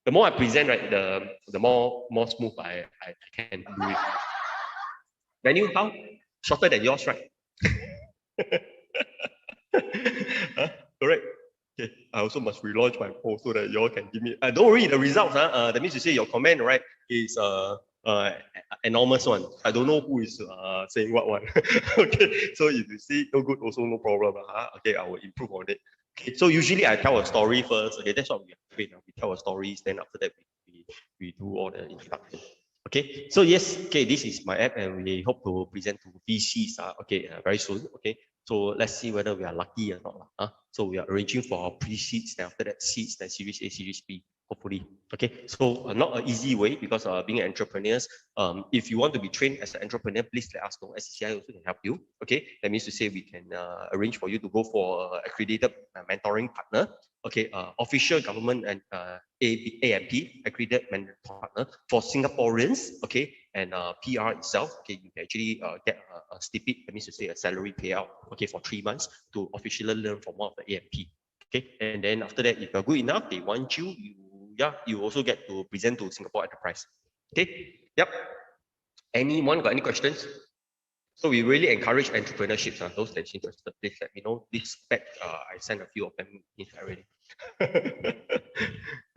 Speaker 1: the more I present, right, the more smooth I can do it. Venue, how? Shorter than yours, right? Correct. Okay. I also must relaunch my post so that you all can give me. Don't worry, the results. That means you say your comment, right, is enormous one. I don't know who is saying what one. Okay. So if you see no good, also no problem. Okay, I will improve on it. Okay, so usually I tell a story first. Okay, that's what we are trained. We tell our stories, then after that we do all the introduction. Okay, so yes, okay, this is my app, and we hope to present to VCs. Very soon. Okay, so let's see whether we are lucky or not. So we are arranging for our pre-seeds, then after that seeds, then Series A, Series B. Hopefully. Okay, so not an easy way, because being entrepreneurs, if you want to be trained as an entrepreneur, please let us know. SCCI also can help you. Okay, that means to say we can arrange for you to go for accredited mentoring partner. Okay, official government and AMP accredited mentoring partner for Singaporeans. Okay, and PR itself. Okay, you can actually get a snippet. That means to say a salary payout. Okay, for 3 months to officially learn from one of the AMP. Okay, and then after that, if you're good enough, they want you. You also get to present to Singapore Enterprise. Okay, yep. Anyone got any questions? So we really encourage entrepreneurship. Those that are interested, please let me know. This back, I sent a few of them in already.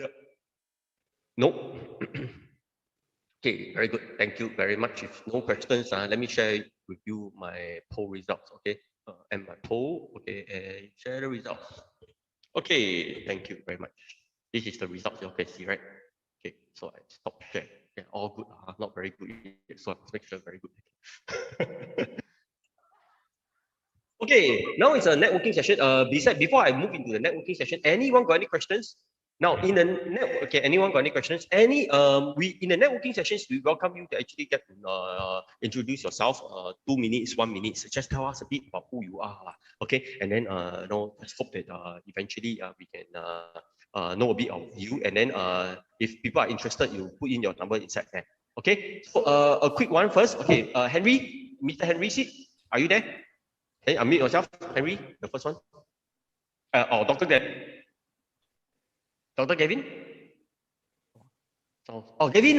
Speaker 1: Yep. No. Okay, very good. Thank you very much. If no questions, let me share with you my poll results. Okay, and my poll. Okay, and share the results. Okay, thank you very much. This is the results you can see, right? Okay, so I stop share. Okay, all good, not very good yet, so I must make sure very good. Okay, now it's a networking session. Before I move into the networking session, anyone got any questions? Now in the okay, anyone got any questions? We in the networking sessions, we welcome you to actually get to introduce yourself. 2 minutes, 1 minute. So just tell us a bit about who you are. Okay, and then let's hope that eventually we can know a bit of you. And then if people are interested, you put in your number inside there. Okay, so a quick one first. Okay, Henry, Mr. Henry, are you there? Can you unmute yourself, Henry, the first one? Dr. Gavin. Dr. Gavin?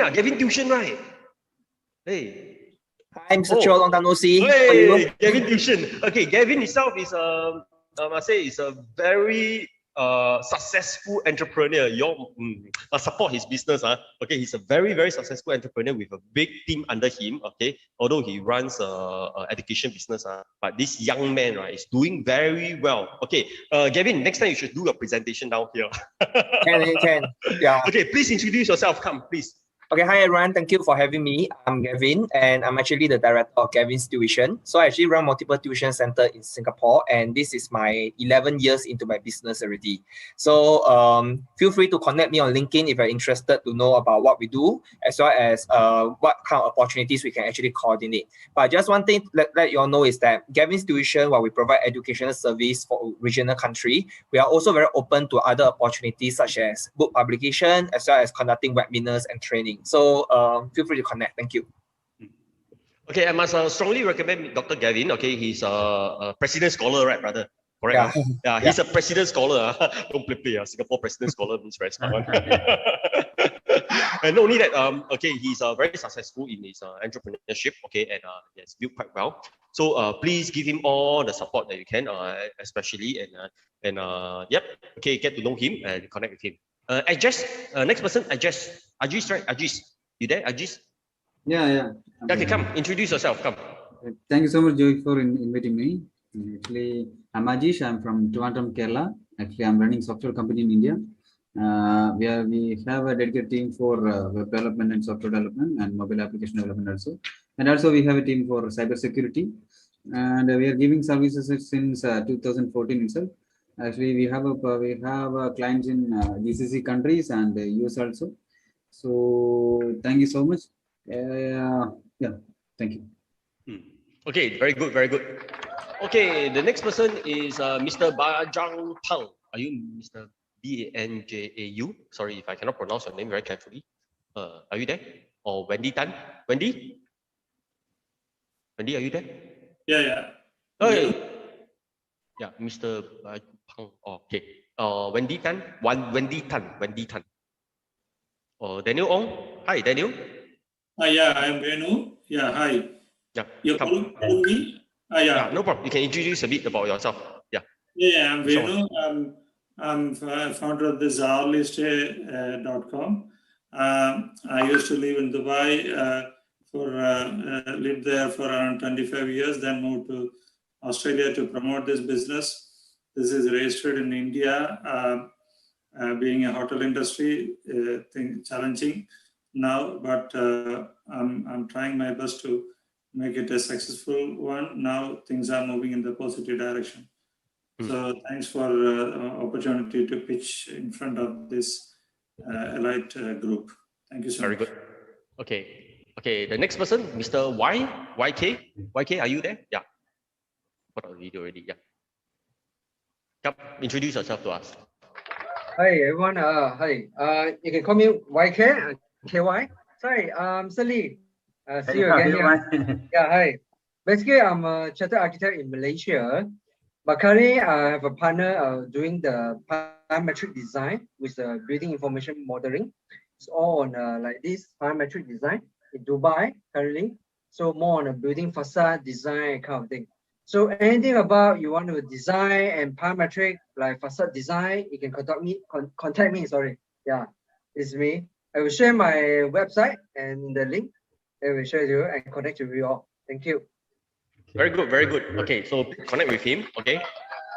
Speaker 1: Gavin tuition, right? Hey.
Speaker 8: Hi, Mr. Cho, long time no see.
Speaker 1: Hey, Gavin tuition. Okay, Gavin itself is I must say, is a very successful entrepreneur. Support his business. Okay, he's a very, very successful entrepreneur with a big team under him. Okay, although he runs a education business, but this young man, right, is doing very well. Okay, Gavin, next time you should do a presentation down here.
Speaker 8: Can. Yeah.
Speaker 1: Okay, please introduce yourself. Come, please.
Speaker 8: Okay, hi everyone. Thank you for having me. I'm Gavin, and I'm actually the director of Gavin's Tuition. So I actually run multiple tuition centers in Singapore, and this is my 11 years into my business already. So feel free to connect me on LinkedIn if you're interested to know about what we do, as well as what kind of opportunities we can actually coordinate. But just one thing to let you all know is that Gavin's Tuition, while we provide educational service for regional country, we are also very open to other opportunities such as book publication, as well as conducting webinars and training. So feel free to connect. Thank you.
Speaker 1: Okay, I must strongly recommend Dr. Gavin. Okay, he's a president scholar, right, brother? Correct. Yeah, he's a president scholar. Don't play. Singapore president scholar means very smart. And not only that, okay, he's very successful in his entrepreneurship. Okay, and he has built quite well. So please give him all the support that you can, especially yep. Okay, get to know him and connect with him. Next person, Ajis, right? Ajis, you there, Ajis?
Speaker 7: Yeah.
Speaker 1: Okay, come, introduce yourself, come.
Speaker 7: Thank you so much, Joey, for inviting me. Actually, I'm Ajish. I'm from Trivandrum, Kerala. Actually, I'm running software company in India. We have a dedicated team for web development and software development and mobile application development also. And also we have a team for cybersecurity. And we are giving services since 2014 itself. Actually, we have clients in GCC countries and US also. So thank you so much. Yeah, thank you.
Speaker 1: Okay, very good, very good. Okay, the next person is Mr. Bajang Pang. Are you Mr. Banjau? Sorry if I cannot pronounce your name very carefully. Are you there? Or Wendy Tan? Wendy, are you there?
Speaker 5: Yeah.
Speaker 1: Hey. Yeah, Mr. Pang. Okay. Wendy Tan. Wendy Tan. Daniel Ong. Hi, Daniel.
Speaker 5: Yeah, I'm Venu. Yeah, hi.
Speaker 1: Yeah.
Speaker 5: You're calling me?
Speaker 1: Yeah, no problem. You can introduce a bit about yourself. Yeah.
Speaker 5: Yeah, I'm Venu. I'm founder of this hourlystay.com. I used to live in Dubai lived there for around 25 years, then moved to Australia to promote this business. This is registered in India. Being a hotel industry, challenging now, but I'm trying my best to make it a successful one. Now things are moving in the positive direction. So thanks for opportunity to pitch in front of this elite group. Thank you so much.
Speaker 1: Very good. Okay, the next person, Mr. YK, are you there? Yeah. Put on video already, yeah. Come, introduce yourself to us.
Speaker 9: Hi everyone. Hi. You can call me YK, KY. Sorry, Lee. See you again here. Yeah, hi. Basically, I'm a chartered architect in Malaysia, but currently I have a partner doing the parametric design with the building information modeling. It's all on like this parametric design in Dubai currently. So more on a building facade design kind of thing. So anything about you want to design and parametric like facade design, you can contact me. Sorry, yeah, it's me. I will share my website and the link. I will share you and connect with you all. Thank you.
Speaker 1: Very good, very good. Okay, so connect with him. Okay,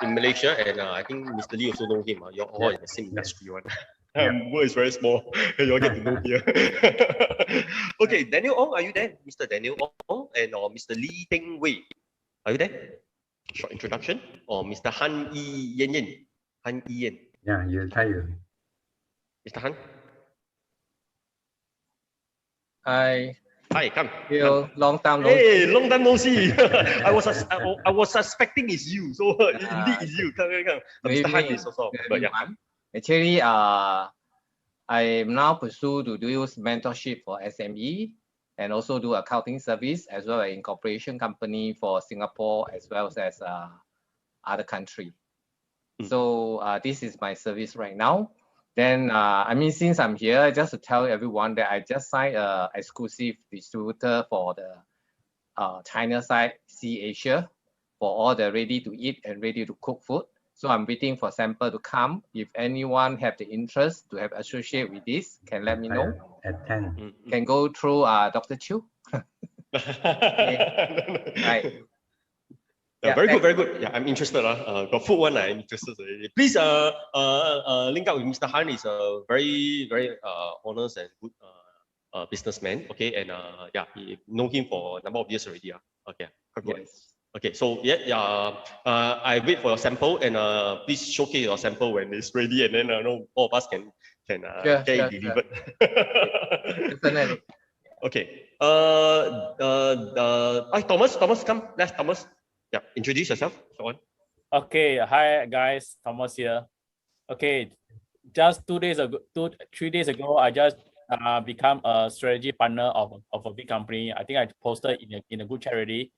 Speaker 1: in Malaysia, and I think Mr. Lee also know him. You're all in the same industry, one. World is very small. You all get to know here. Okay, Daniel Ong, are you there? Mr. Daniel Ong and Mr. Lee Teng Wei. Are you there? Short introduction. Or Mr. Han Yi Yen. Han Yi Yen.
Speaker 4: Yeah, you tell you.
Speaker 1: Mr. Han?
Speaker 10: Hi.
Speaker 1: Hi, come.
Speaker 10: Long time no
Speaker 1: Hey, long time no see. I was suspecting it's you. So indeed it's you. Come. Mr. Han is also. But yeah.
Speaker 10: Actually, I now pursue to do mentorship for SME and also do accounting service as well as incorporation company for Singapore as well as other country. So this is my service right now. Then I mean, since I'm here, just to tell everyone that I just signed an exclusive distributor for the China side, Sea Asia, for all the ready to eat and ready to cook food. So I'm waiting for sample to come. If anyone have the interest to have associate with this, can let me know.
Speaker 4: At 10.
Speaker 10: Can go through Dr. Chu. Right.
Speaker 1: Yeah, very good. Yeah, I'm interested. Got food one, I'm interested. Please link up with Mr. Han. Is a very honest and good businessman. Okay, and yeah, you know him for a number of years already. Okay, yes. Okay, so I wait for your sample and please showcase your sample when it's ready, and then all of us can get it delivered.
Speaker 10: Definitely.
Speaker 1: Okay. Thomas, come. Let's Thomas. Yeah, introduce yourself. Go on.
Speaker 3: Okay, hi guys, Thomas here. Okay, just 3 days ago, I just become a strategy partner of a big company. I think I posted in a good charity.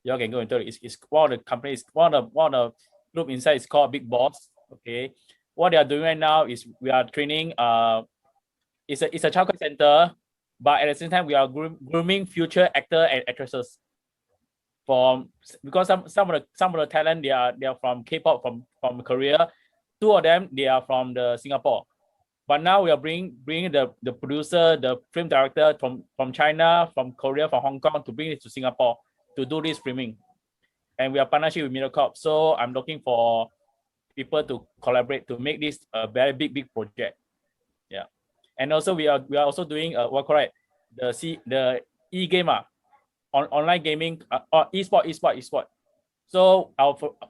Speaker 3: You all can go into it. It's one of the companies, one of the group inside is called Big Boss. Okay, what they are doing right now is we are training. It's a childcare center, but at the same time we are grooming future actor and actresses. Because some of the talent they are from K-pop from Korea. 2 of them they are from the Singapore. But now we are bringing the producer, the film director from China, from Korea, from Hong Kong to bring it to Singapore to do this filming. And we are partnership with MediaCorp. So I'm looking for people to collaborate to make this a very big project. Yeah. And also we are also doing the e-game online gaming e-sport. So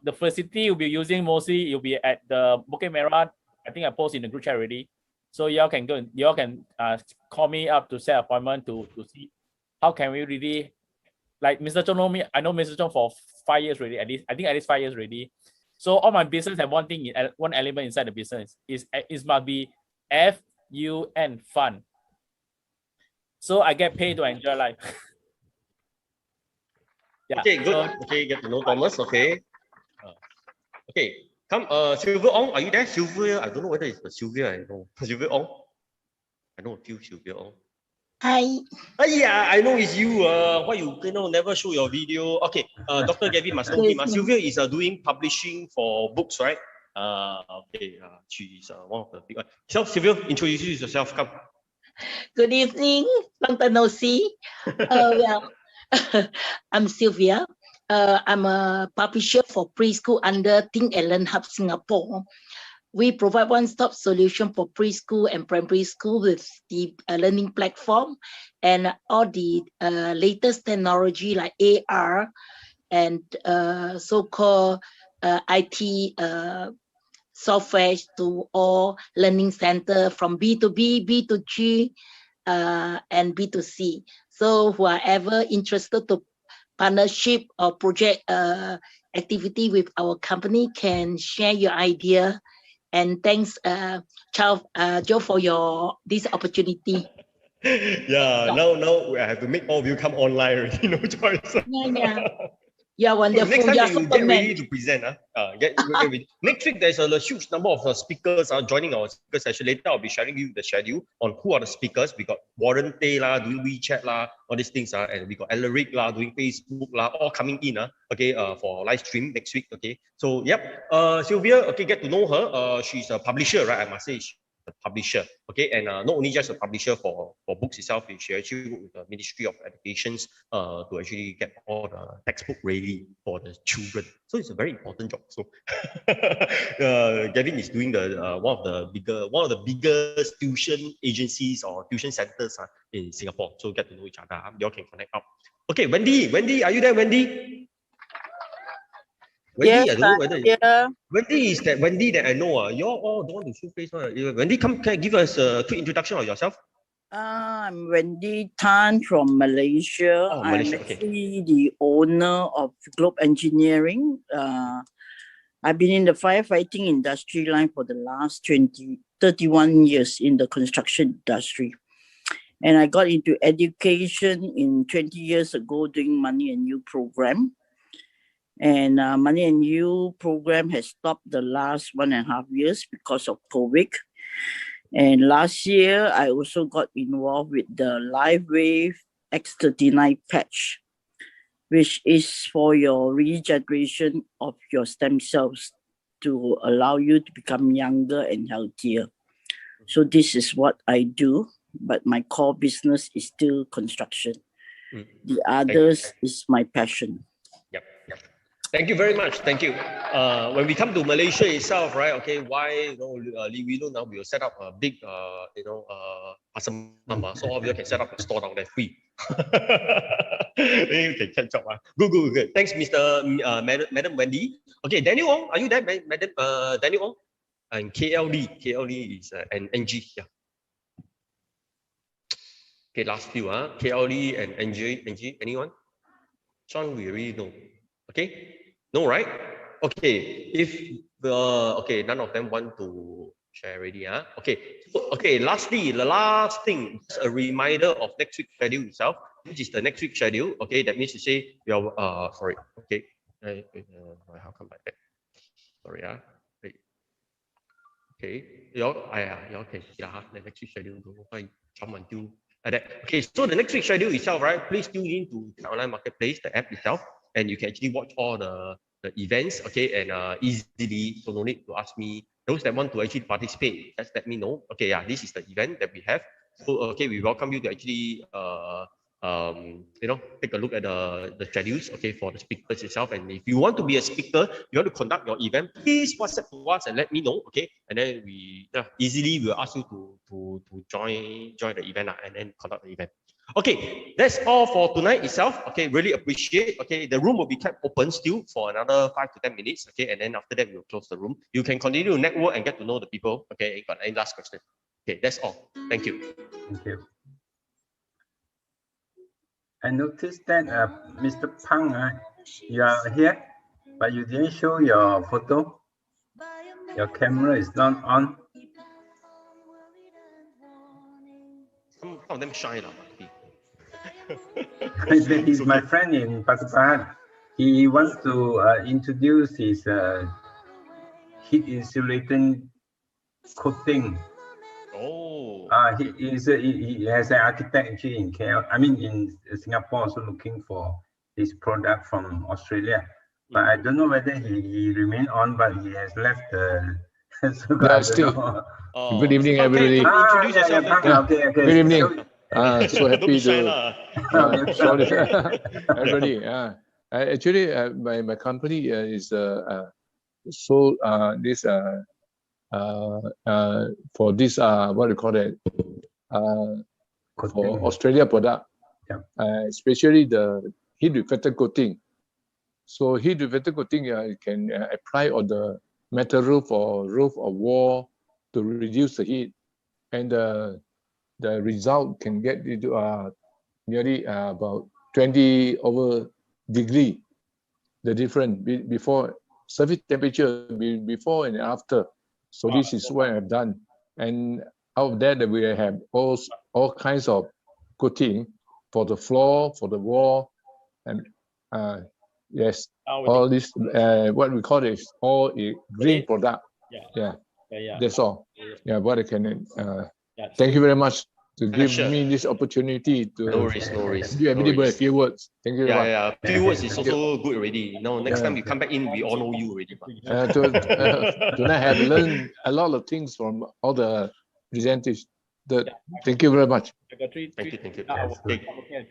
Speaker 3: the facility will be using mostly you'll be at the Bukit Merah. I think I posted in the group chat already. So y'all can go. Y'all can call me up to set appointment to see how can we really, like Mr. Chong know me. I know Mr. Chong for 5 years already. At least 5 years already. So all my business have one thing, one element inside the business is it must be fun, fun. So I get paid to enjoy life. Yeah.
Speaker 1: Okay, good. Okay, get to know Thomas. Okay. Okay, come. Sylvia Ong, are you there? Sylvia, I don't know whether it's Sylvia. I know Sylvia Ong. I know a few Sylvia Ong.
Speaker 11: Hi.
Speaker 1: Yeah, I know it's you. Why you never show your video? Okay. Dr. Gavin must know him. Sylvia is doing publishing for books, right? Okay. She's one of the big ones. So Sylvia, introduce yourself. Come.
Speaker 11: Good evening. Long time no see. Well. I'm Sylvia. I'm a publisher for preschool under Think and Learn Hub Singapore. We provide one-stop solution for preschool and primary school with the learning platform and all the latest technology like AR and so-called IT software to all learning center from B2B, B2G, and B2C. So whoever interested to partnership or project activity with our company can share your idea. And thanks, Joe, for this opportunity.
Speaker 1: Yeah, now I have to make all of you come online already, no choice.
Speaker 11: Yeah. Yeah, wonderful.
Speaker 1: Next time
Speaker 11: Yeah,
Speaker 1: you get ready to present. Get ready. Next week, there's a huge number of speakers joining our speaker session. Later, I'll be sharing you the schedule on who are the speakers. We got Warren Tay doing WeChat all these things and we got Alaric doing Facebook all coming in for live stream next week. Okay, so yep. Sylvia, get to know her. She's a publisher, right? I must say. A publisher, and not only just a publisher for books itself, she actually worked with the Ministry of Education to actually get all the textbook ready for the children. So it's a very important job. So Gavin is doing one of the biggest tuition agencies or tuition centers in Singapore. So get to know each other. You all can connect up. Okay, Wendy, are you there, Wendy? Wendy,
Speaker 12: yes,
Speaker 1: I don't know whether Wendy is that Wendy that I know. You all don't want to show face. Wendy, can you give us a quick introduction of yourself?
Speaker 12: I'm Wendy Tan from Malaysia. I'm actually the owner of Globe Engineering. I've been in the firefighting industry line for the last 31 years in the construction industry. And I got into education in 20 years ago doing Money and You program. And Money and You program has stopped the last 1.5 years because of COVID. And last year, I also got involved with the LiveWave X39 patch, which is for your regeneration of your stem cells to allow you to become younger and healthier. So this is what I do, but my core business is still construction. The others is my passion.
Speaker 1: Yep. Thank you very much. Thank you. When we come to Malaysia itself, right? Okay, why we know now we will set up a big pasar malam, so all of you can set up a store down there free. You can catch up. Good. Thanks, Madam Wendy. Okay, Daniel Ong, are you there, Madam Daniel Ong? And KLD is and NG. Yeah. Okay, last few. KLD and NG. Anyone? Sean, we already know. Okay. No, right? Okay. If none of them want to share already. Okay. Lastly, the last thing, just a reminder of next week's schedule itself. Which is the next week's schedule. Okay, that means to say we are sorry. Okay. How come like that? Sorry. Okay. Y'all can see the next week's schedule. Jump until like that. Okay. So the next week's schedule itself, right? Please tune in to the online marketplace, the app itself. And you can actually watch all the events, and easily, so no need to ask me. Those that want to actually participate, just let me know. Okay, yeah, this is the event that we have. So we welcome you to actually take a look at the schedules, for the speakers itself. And if you want to be a speaker, you want to conduct your event, please WhatsApp to us and let me know. And then we easily will ask you to join the event and then conduct the event. Okay, that's all for tonight itself. Okay, really appreciate. Okay, the room will be kept open still for another 5 to 10 minutes. Okay, and then after that we'll close the room. You can continue to network and get to know the people. Okay, got any last question? Okay, that's all. Thank you.
Speaker 4: Thank you. I noticed that Mr. Pang, you are here, but you didn't show your photo. Your camera is not on.
Speaker 1: Some of them shy.
Speaker 4: He's my friend in Pakistan. He wants to introduce his heat insulating coating.
Speaker 1: Oh.
Speaker 4: He has an architect actually in KL. I mean in Singapore, also looking for this product from Australia. But I don't know whether he remained on, but he has left the.
Speaker 13: Good evening, everybody.
Speaker 4: Okay.
Speaker 13: Good evening. So happy to everybody. Actually, my company is this for this what do you call it for Australia product, especially the heat reflector coating. So heat reflector coating you can apply on the metal roof or wall to reduce the heat, and the result can get into nearly about 20 over degree, the difference before surface temperature before and after. So this is what I've done, and out of that we have all kinds of coating for the floor, for the wall, and yes, all this what we call it all a green product. Yeah. That's all. Yeah, what I can. Thank you very much to give me this opportunity to.
Speaker 1: No worries.
Speaker 13: Do everybody a few words. Thank you very much.
Speaker 1: Yeah. Few words is also good already. Now next time you come back in, we all know you already.
Speaker 13: Tonight I have learned a lot of things from all the presenters. Thank you very much.
Speaker 1: Thank you. Okay.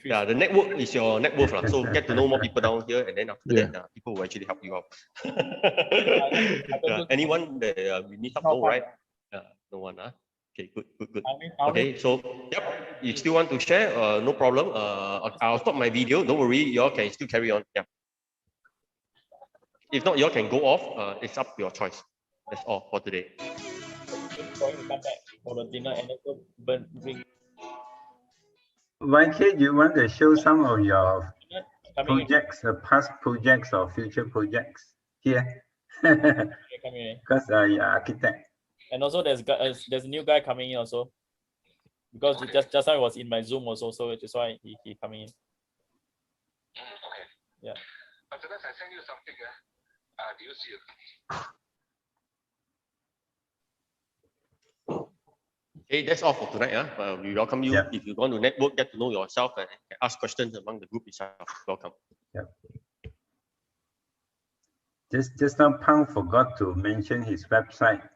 Speaker 1: Yeah, the network is your net worth. So get to know more people down here, and then after that, people will actually help you out. Anyone that we need help, no, right? No one, Okay, good. Okay, so you still want to share? No problem. I'll stop my video. Don't worry, you all can still carry on. Yeah. If not, you all can go off. It's up to your choice. That's all for today.
Speaker 4: YK, you want to show some of your projects, past projects or future projects here? Because you're architect.
Speaker 3: And also there's a new guy coming in also, because just now I was in my Zoom also, so that's why he coming in.
Speaker 14: Okay.
Speaker 3: Yeah.
Speaker 14: But sometimes I send you something. Do you see it?
Speaker 1: Okay, that's all for tonight. We welcome you. If you want to network, get to know yourself, and ask questions among the group itself. Welcome.
Speaker 4: Just now, Pang forgot to mention his website.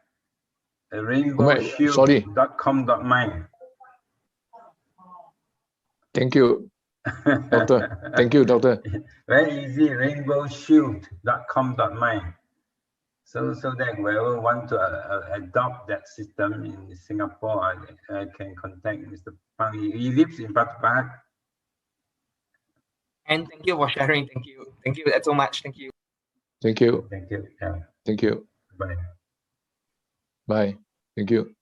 Speaker 4: rainbowshield.com.my.
Speaker 13: Thank you, Doctor. Thank you, Doctor.
Speaker 4: Very easy, rainbowshield.com.my. So that whoever want to adopt that system in Singapore, I can contact Mr. Pang. He lives in Batu Pahat.
Speaker 8: And thank you for sharing. Thank you so much. Thank you.
Speaker 13: Thank you.
Speaker 4: Thank you. Yeah.
Speaker 13: Thank you.
Speaker 4: Bye.
Speaker 13: Bye. Thank you.